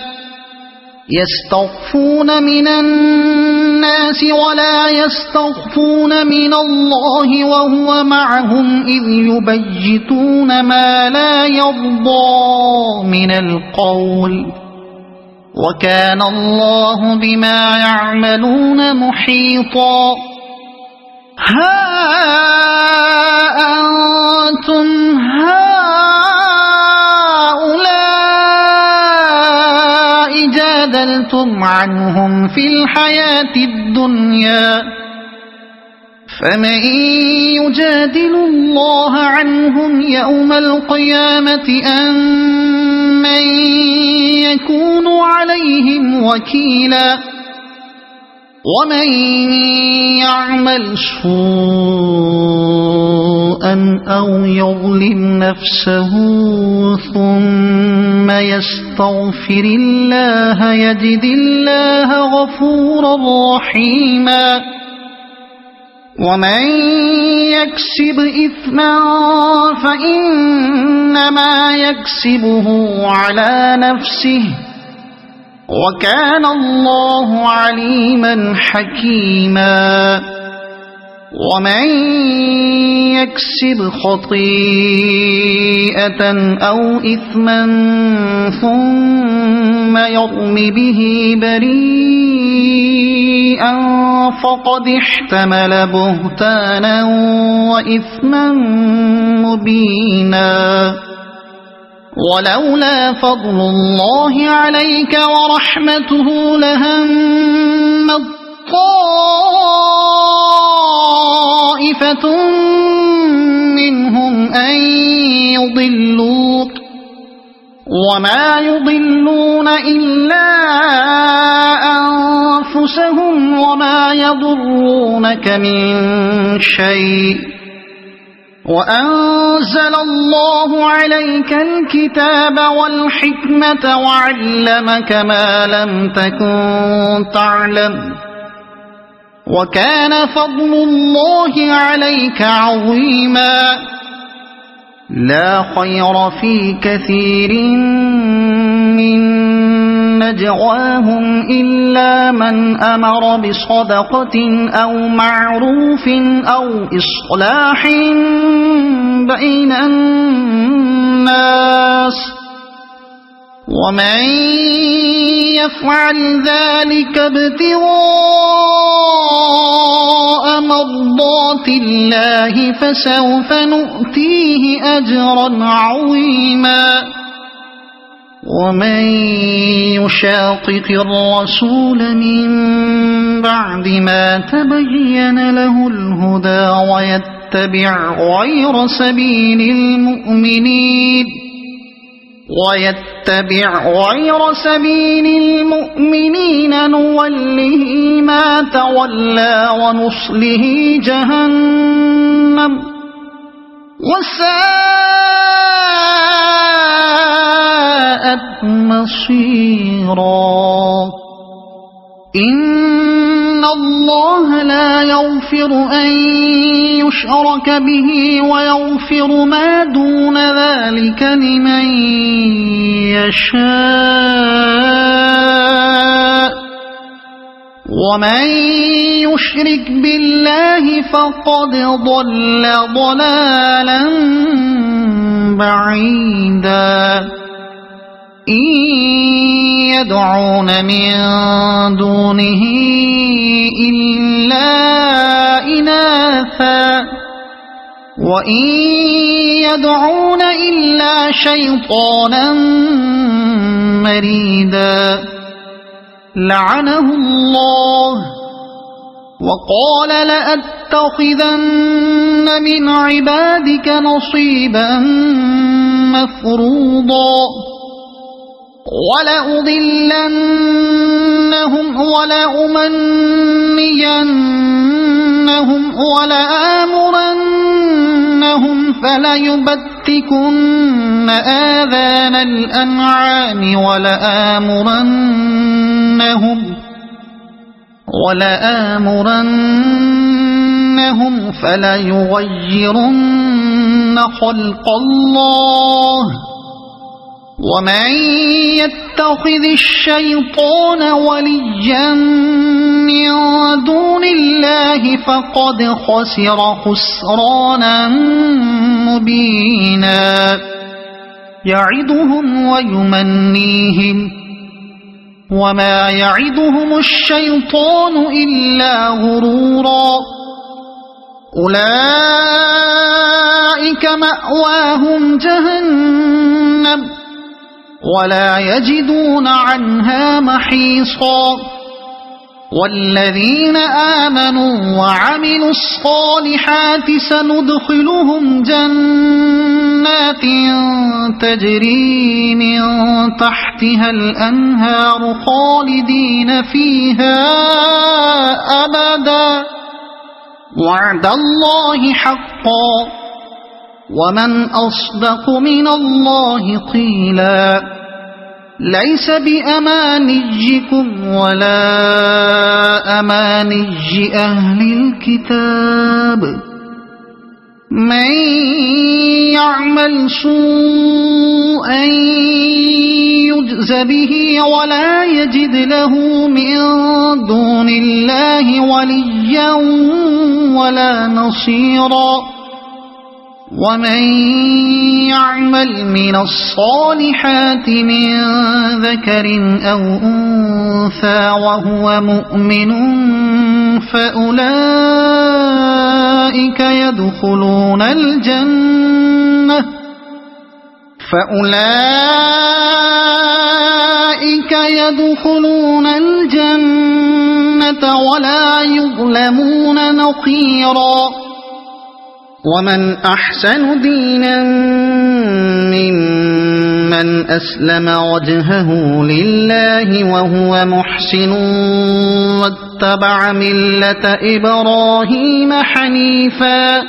يستخفون من الناس ولا يستخفون من الله وهو معهم إذ يبيتون ما لا يرضى من القول وكان الله بما يعملون محيطا ها أنتم هؤلاء جادلتم عنهم في الحياة الدنيا فمن يجادل الله عنهم يوم القيامة أم من يكون عليهم وكيلا ومن يعمل سوءا أو يظلم نفسه ثم يستغفر الله يجد الله غفورا رحيما ومن يكسب إثما فإنما يكسبه على نفسه وكان الله عليما حكيما ومن يكسب خطيئة أو إثما ثم يرم به بريئا فقد احتمل بهتانا وإثما مبينا ولولا فضل الله عليك ورحمته لهمت طائفة منهم أن يضلوك وما يضلون إلا أنفسهم وما يضرونك من شيء وأنزل الله عليك الكتاب والحكمة وعلمك ما لم تكن تعلم وكان فضل الله عليك عظيما لا خير في كثير من نجواهم إلا من أمر بصدقة أو معروف أو إصلاح بين الناس ومن يفعل ذلك ابتغاء مرضات الله فسوف نؤتيه أجرا عظيما ومن يشاقق الرسول من بعد ما تبين له الهدى ويتبع غير سبيل المؤمنين نوله ما تولى ونصله جهنم وساءت مصيرا إن الله لا يغفر أن يشرك به ويغفر ما دون ذلك لمن يشاء ومن يشرك بالله فقد ضل ضلالا بعيدا إن يدعون من دونه إلا إناثا وإن يدعون إلا شيطانا مريدا لعنه الله وقال لأتخذن من عبادك نصيبا مفروضا ولأضلنهم ولأمنينهم ولآمرنهم فليبتكن آذان الأنعام ولآمرنهم فليغيرن خلق الله ومن يتخذ الشيطان وليا من دون الله فقد خسر خسرانا مبينا يعدهم ويمنيهم وما يعدهم الشيطان إلا غرورا أولئك مأواهم جهنم ولا يجدون عنها محيصا والذين آمنوا وعملوا الصالحات سندخلهم جنات تجري من تحتها الأنهار خالدين فيها أبدا وعد الله حقا ومن أصدق من الله قيلا ليس بأمانيكم ولا أماني أهل الكتاب من يعمل سوءا يجز به ولا يجد له من دون الله وليا ولا نصيرا ومن يعمل من الصالحات من ذكر أو أنثى وهو مؤمن فأولئك يدخلون الجنة ولا يظلمون نقيرا ومن أحسن دينا ممن أسلم وجهه لله وهو محسن واتبع ملة إبراهيم حنيفا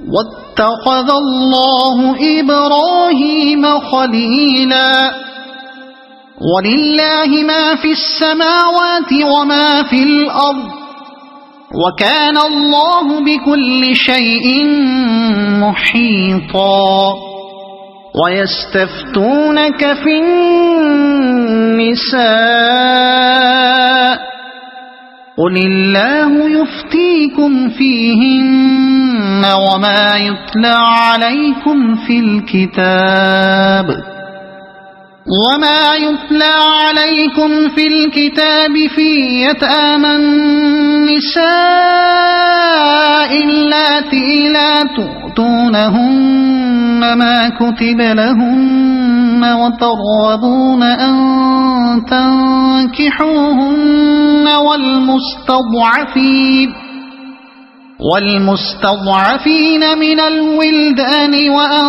واتخذ الله إبراهيم خليلا ولله ما في السماوات وما في الأرض وكان الله بكل شيء محيطا ويستفتونك في النساء قل الله يفتيكم فيهن وما يتلى عليكم في الكتاب وما يتلى عليكم في الكتاب في يتامى النساء اللاتي لا تؤتونهن ما كتب لهن وترغبون أن تنكحوهن والمستضعفين من الولدان وأن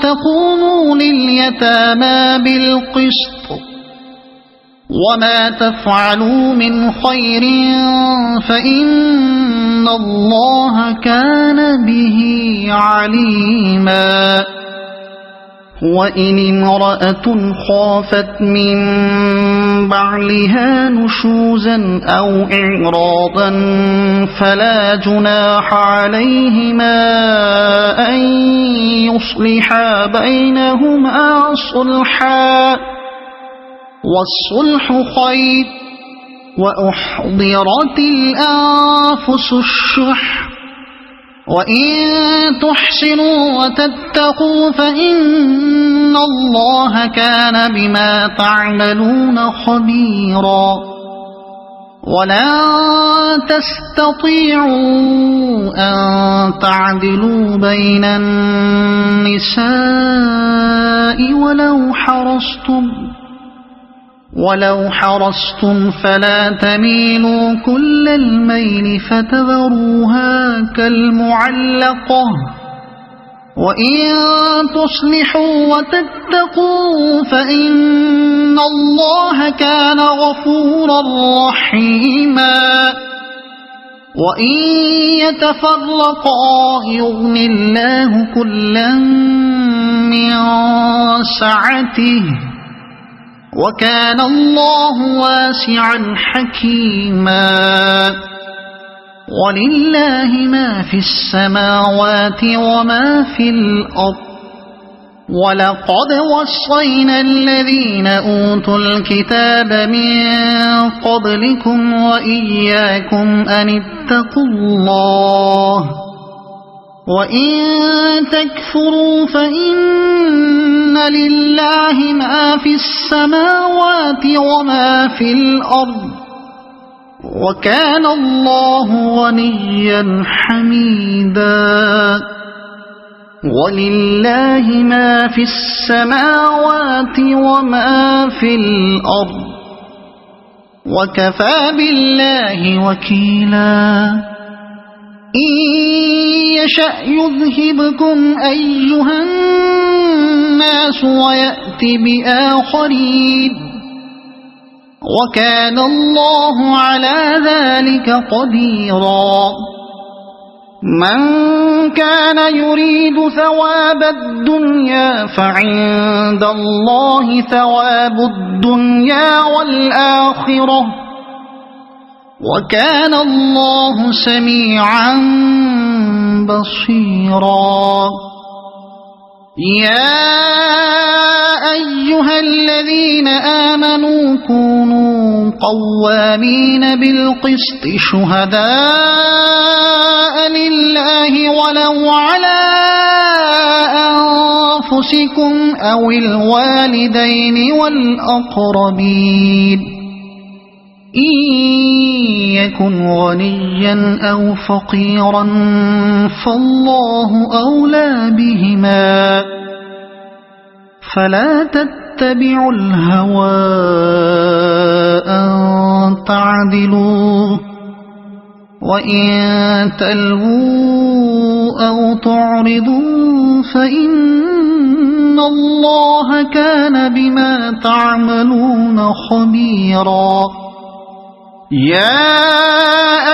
تقوموا لليتامى بالقسط وما تفعلوا من خير فإن الله كان به عليما وإن امرأة خافت من بعلها نشوزا أو إعراضا فلا جناح عليهما أن يصلحا بينهما صلحا والصلح خير وأحضرت الأنفس الشح وإن تحسنوا وتتقوا فإن الله كان بما تعملون خبيرا ولن تستطيعوا أن تعدلوا بين النساء ولو حرصتم فلا تميلوا كل الميل فتذروها كالمعلقة وإن تصلحوا وتتقوا فإن الله كان غفورا رحيما وإن يتفرقا يغن الله كلا من سعته وكان الله واسعا حكيما ولله ما في السماوات وما في الأرض ولقد وصينا الذين أوتوا الكتاب من قبلكم وإياكم أن اتقوا الله وإن تكفروا فإن لله ما في السماوات وما في الأرض وكان الله غنيا حميدا ولله ما في السماوات وما في الأرض وكفى بالله وكيلا إن يشأ يذهبكم أيها الناس ويأتي بآخرين وكان الله على ذلك قديرا من كان يريد ثواب الدنيا فعند الله ثواب الدنيا والآخرة وكان الله سميعا بصيرا يا أيها الذين آمنوا كونوا قوامين بالقسط شهداء لله ولو على أنفسكم أو الوالدين والأقربين إن يكن غنيا أو فقيرا فالله أولى بهما فلا تتبعوا الهوى أن تعدلوا وإن تلووا أو تعرضوا فإن الله كان بما تعملون خبيرا يا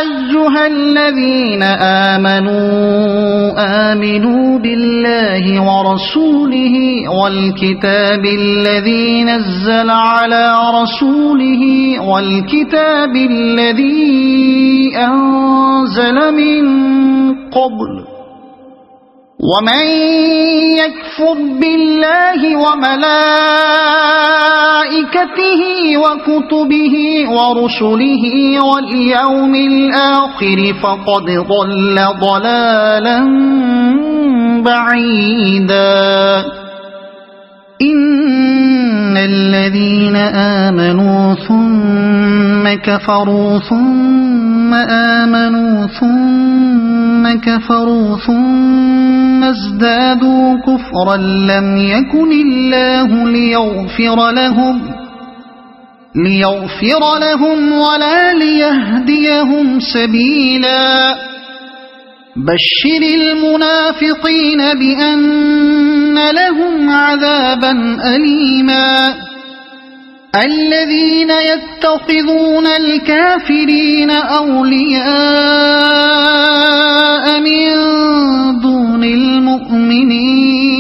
أيها الذين آمنوا بالله ورسوله والكتاب الذي نزل على رسوله والكتاب الذي أنزل من قبل ومن يكفر بالله وملائكته وكتبه ورسله واليوم الآخر فقد ضل ضلالا بعيدا إن الذين آمنوا ثم كفروا ثم آمنوا ثم كفروا ثم ازدادوا كفرا لم يكن الله ليغفر لهم ولا ليهديهم سبيلا بشر المنافقين بأن لهم عذابا أليما الذين يتخذون الكافرين أولياء من دون المؤمنين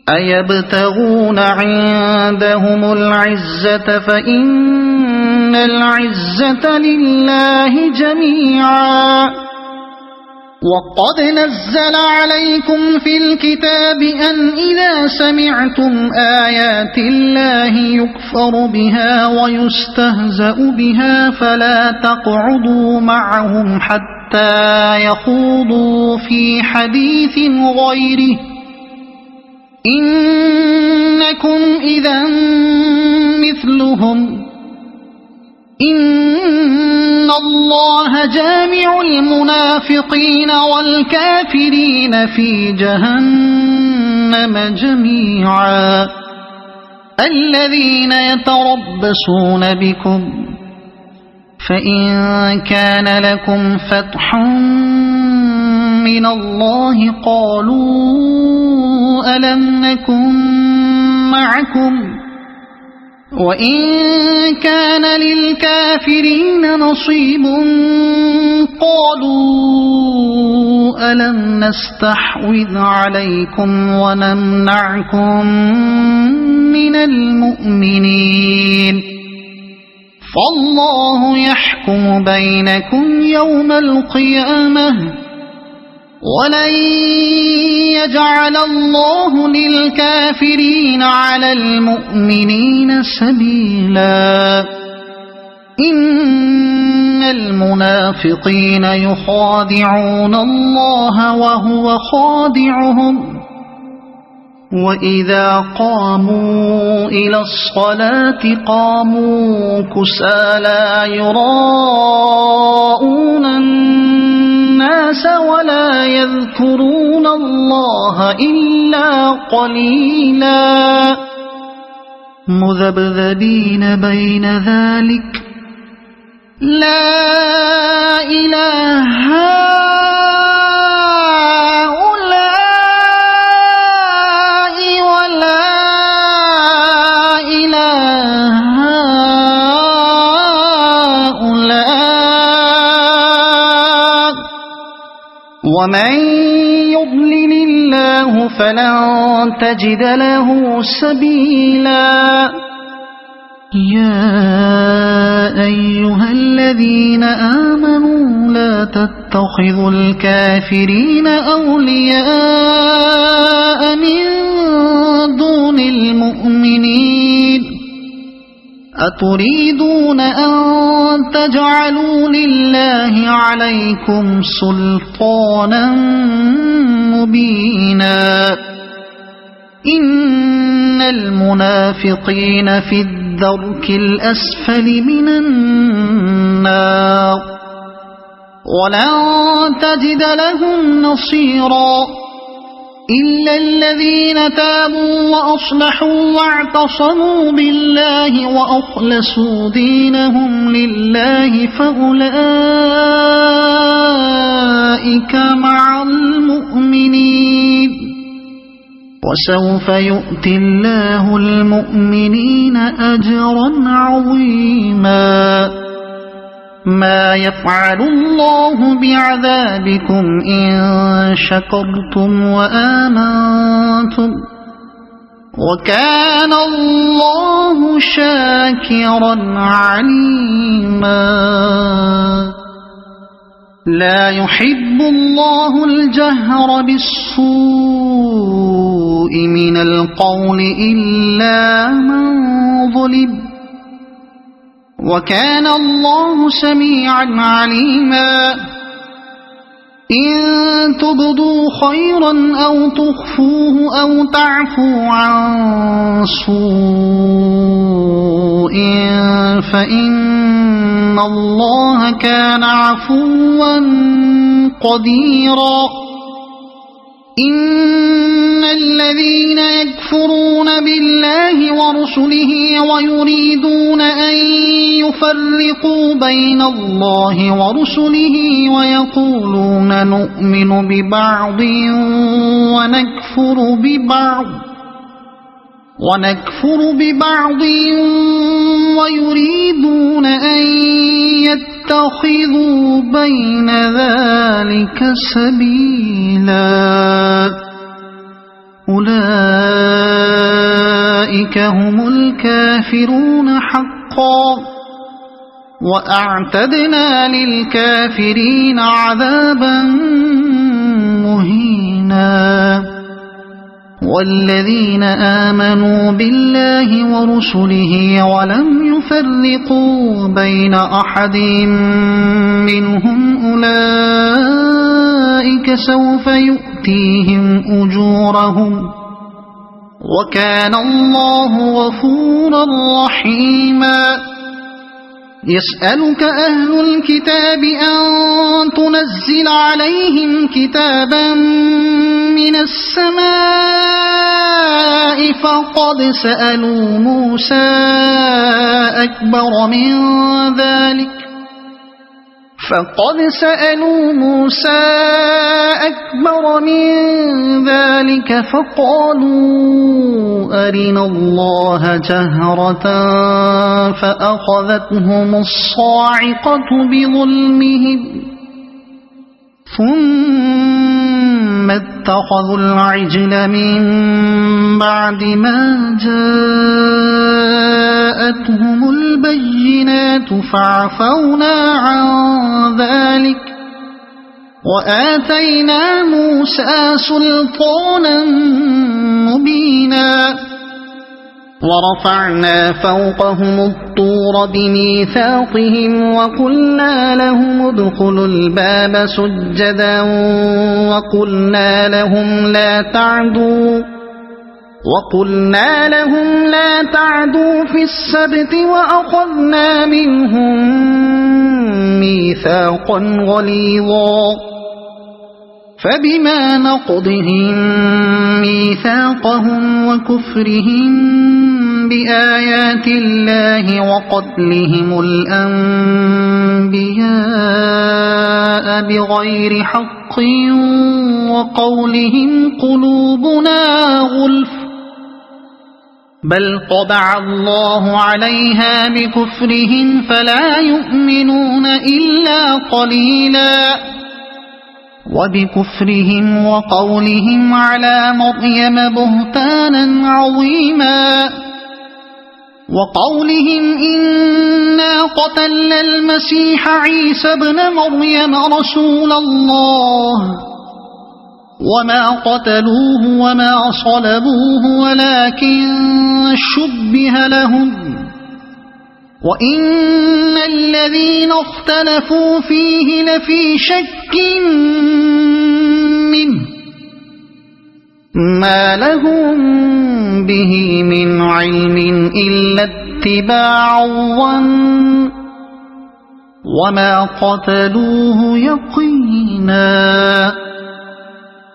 أيبتغون عندهم العزة فإن العزة لله جميعا وقد نزل عليكم في الكتاب أن إذا سمعتم آيات الله يكفر بها ويستهزأ بها فلا تقعدوا معهم حتى يخوضوا في حديث غيره إنكم إذا مثلهم إن الله جامع المنافقين والكافرين في جهنم جميعا الذين يتربصون بكم فإن كان لكم فتح من الله قالوا ألم نكن معكم وإن كان للكافرين نصيب قالوا ألم نستحوذ عليكم ونمنعكم من المؤمنين فالله يحكم بينكم يوم القيامة ولن يجعل الله للكافرين على المؤمنين سبيلا إن المنافقين يخادعون الله وهو خادعهم وإذا قاموا إلى الصلاة قاموا كسالى يراءون الناس ولا يذكرون الله إلا قليلا مذبذبين بين ذلك لا إله هؤلاء ولا إله هؤلاء ومن يضلل الله فلن تجد له سبيلا يا أيها الذين آمنوا لا تتخذوا الكافرين أولياء من دون المؤمنين أتريدون أن تجعلوا لله عليكم سلطانا مبينا إن المنافقين في الدرك الأسفل من النار ولن تجد لهم نصيرا إلا الذين تابوا وأصلحوا واعتصموا بالله وأخلصوا دينهم لله فأولئك مع المؤمنين وسوف يؤتي الله المؤمنين أجرا عظيما ما يفعل الله بعذابكم إن شكرتم وآمنتم وكان الله شاكرا عليما لا يحب الله الجهر بالسوء من القول إلا من ظلم وكان الله سميعا عليما إن تبدوا خيرا أو تخفوه أو تعفوا عن سوء فإن الله كان عفوا قديرا إن الذين يكفرون بالله ورسله ويريدون أن يفرقوا بين الله ورسله ويقولون نؤمن ببعض ونكفر ببعض ويريدون أن يتخذوا بين ذلك سبيلا أولئك هم الكافرون حقا وأعتدنا للكافرين عذابا مهينا والذين آمنوا بالله ورسله ولم يفرقوا بين أحد منهم أولئك سوف يؤتيهم أجورهم وكان الله غفورا رحيما يسألك أهل الكتاب أن تنزل عليهم كتابا من السماء فقد سألوا موسى أكبر من ذلك فقالوا أرنا الله جهرة فأخذتهم الصاعقة بظلمهم ثم اتخذوا العجل من بعد ما جاءتهم البينات فعفونا عن ذلك وآتينا موسى سلطانا مبينا ورفعنا فوقهم الطور بميثاقهم وقلنا لهم ادخلوا الباب سجدا وقلنا لهم لا تعدوا في السبت وأخذنا منهم ميثاقا غليظا فبما نقضهم ميثاقهم وكفرهم بآيات الله وقتلهم الأنبياء بغير حق وقولهم قلوبنا غلف بل طبع الله عليها بكفرهم فلا يؤمنون إلا قليلا وبكفرهم وقولهم على مريم بهتانا عظيما وقولهم إنا قتلنا المسيح عيسى ابن مريم رسول الله وما قتلوه وما صلبوه ولكن شبه لهم وإن الذين اختلفوا فيه لفي شك منه ما لهم به من علم إلا اتباع الظن وما قتلوه يقينا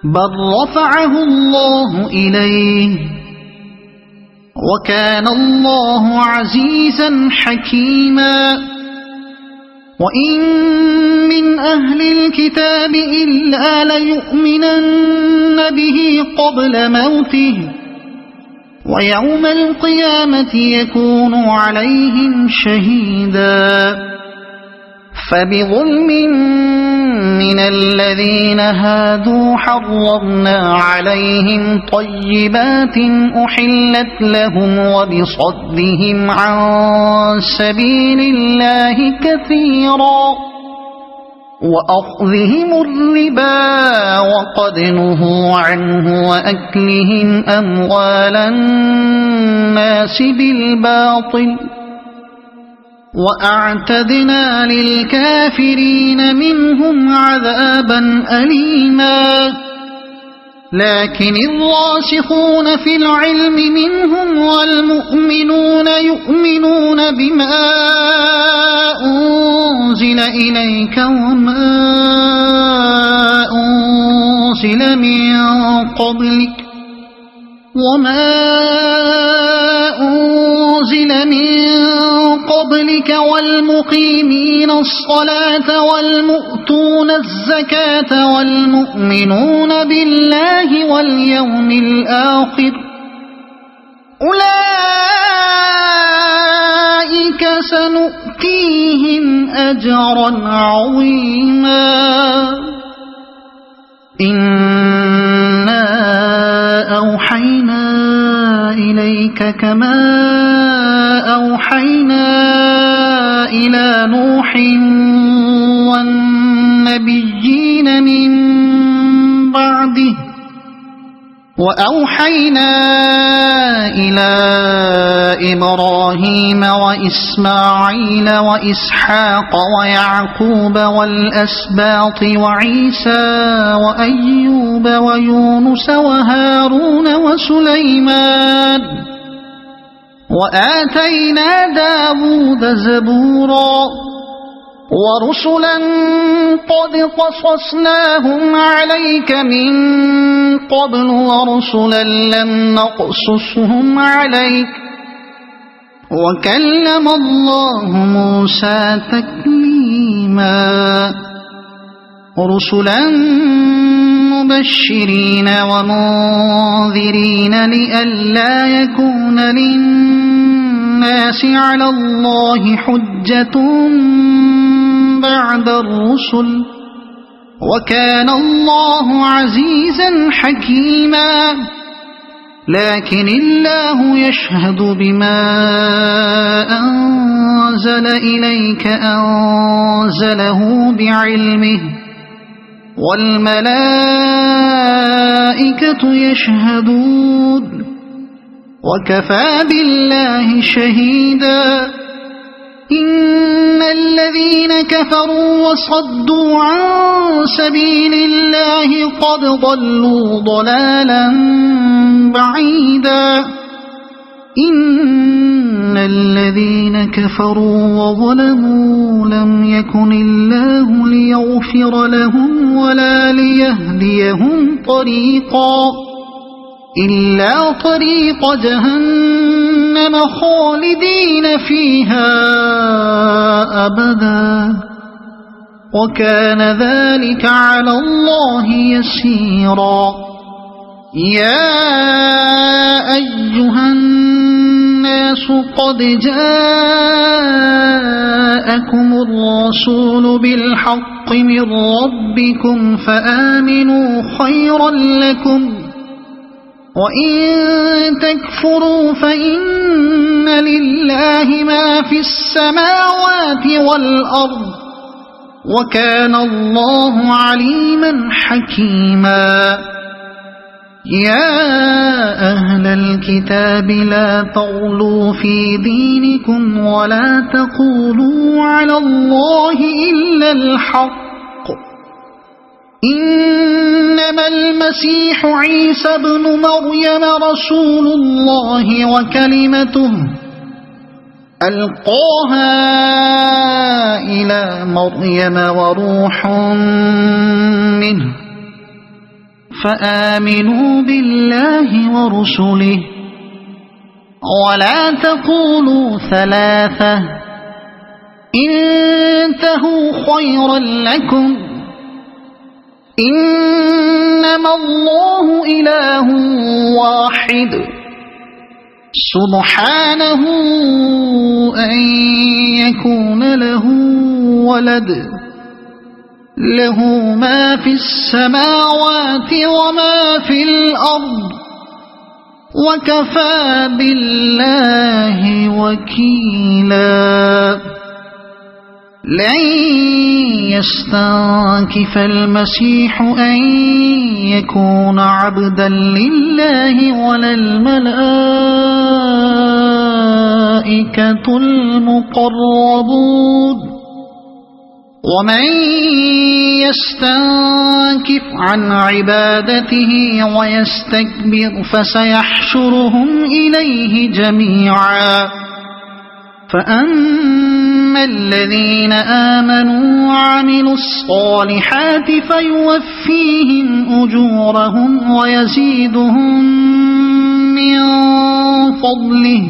بل رفعه الله إليه وكان الله عزيزا حكيما وإن من أهل الكتاب إلا ليؤمنن به قبل موته ويوم القيامة يكون عليهم شهيدا فبظلم من الذين هادوا حرمنا عليهم طيبات أحلت لهم وبصدهم عن سبيل الله كثيرا وأخذهم الربا وقد نهوا عنه وأكلهم أموال الناس بالباطل وأعتدنا للكافرين منهم عذابا أليما لكن الراسخون في العلم منهم والمؤمنون يؤمنون بما أنزل إليك وما أنزل من قبلك والمقيمين الصلاة والمؤتون الزكاة والمؤمنون بالله واليوم الآخر أولئك سنؤتيهم أجرا عظيما إنا أوحينا إليك كما أوحينا إلى نوح والنبيين من بعده وأوحينا إلى إبراهيم وإسماعيل وإسحاق ويعقوب والأسباط وعيسى وأيوب ويونس وهارون وسليمان وآتينا داود زبورا ورسلا قد قصصناهم عليك من قبل ورسلا لم نقصصهم عليك وكلم الله موسى تكليما رسلا مبشرين ومنذرين لئلا يكون للناس على الله حجة بعد الرسل وكان الله عزيزا حكيما لكن الله يشهد بما أنزل إليك أنزله بعلمه والملائكة يشهدون وكفى بالله شهيدا إن الذين كفروا وصدوا عن سبيل الله قد ضلوا ضلالا بعيدا إن الذين كفروا وظلموا لم يكن الله ليغفر لهم ولا ليهديهم طريقا إلا طريق جهنم خالدين فيها أبدا وكان ذلك على الله يسيرا يا أيها الناس قد جاءكم الرسول بالحق من ربكم فآمنوا خيرا لكم وإن تكفروا فإن لله ما في السماوات والأرض وكان الله عليما حكيما يا أهل الكتاب لا تغلوا في دينكم ولا تقولوا على الله إلا الحق إنما المسيح عيسى بن مريم رسول الله وكلمته ألقاها إلى مريم وروح منه فآمنوا بالله ورسله ولا تقولوا ثلاثة انتهوا خيرا لكم إنما الله إله واحد سبحانه أن يكون له ولد له ما في السماوات وما في الأرض وكفى بالله وكيلا لن يستنكف المسيح أن يكون عبدا لله ولا الملائكة والملائكة المقربون ومن يستنكف عن عبادته ويستكبر فسيحشرهم إليه جميعا فأما الذين آمنوا وعملوا الصالحات فيوفيهم أجورهم ويزيدهم من فضله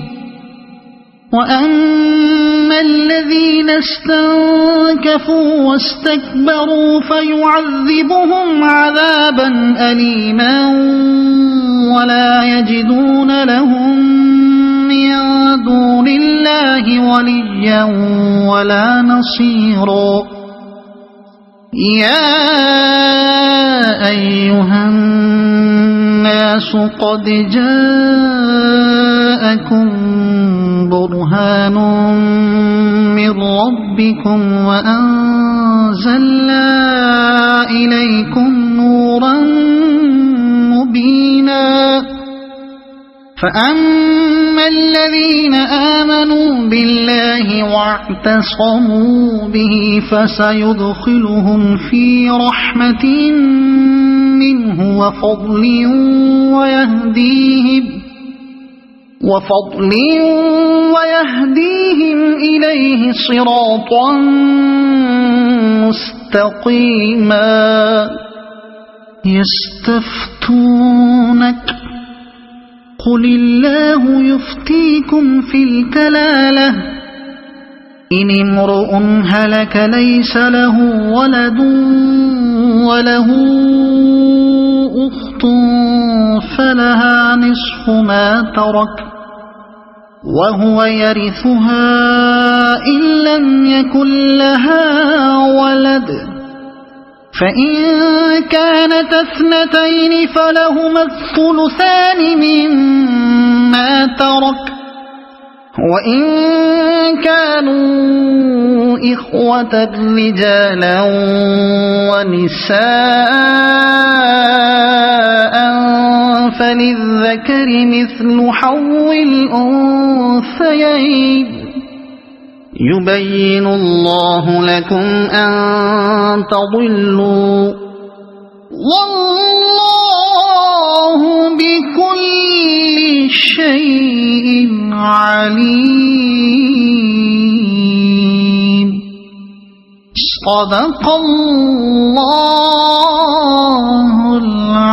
وأما الذين استنكفوا واستكبروا فيعذبهم عذابا أليما ولا يجدون لهم من دون الله وليا ولا نصيرا يا أيها الناس قد جاءكم برهان من ربكم وأنزلنا إليكم نورا مبينا فأما الذين آمنوا بالله واعتصموا به فسيدخلهم في رحمة منه وفضل ويهديهم إليه صراطا مستقيما يستفتونك قل الله يفتيكم في الكلالة إن امرؤ هلك ليس له ولد وله أخت فلها نصف ما ترك وهو يرثها إن لم يكن لها ولد فإن كانت اثنتين فلهما الثلثان مما ترك وإن كانوا إخوة رجالا ونساء فللذكر مثل حظ الأنثيين يبين الله لكم أن تضلوا والله بكل شيء عليم صدق الله العظيم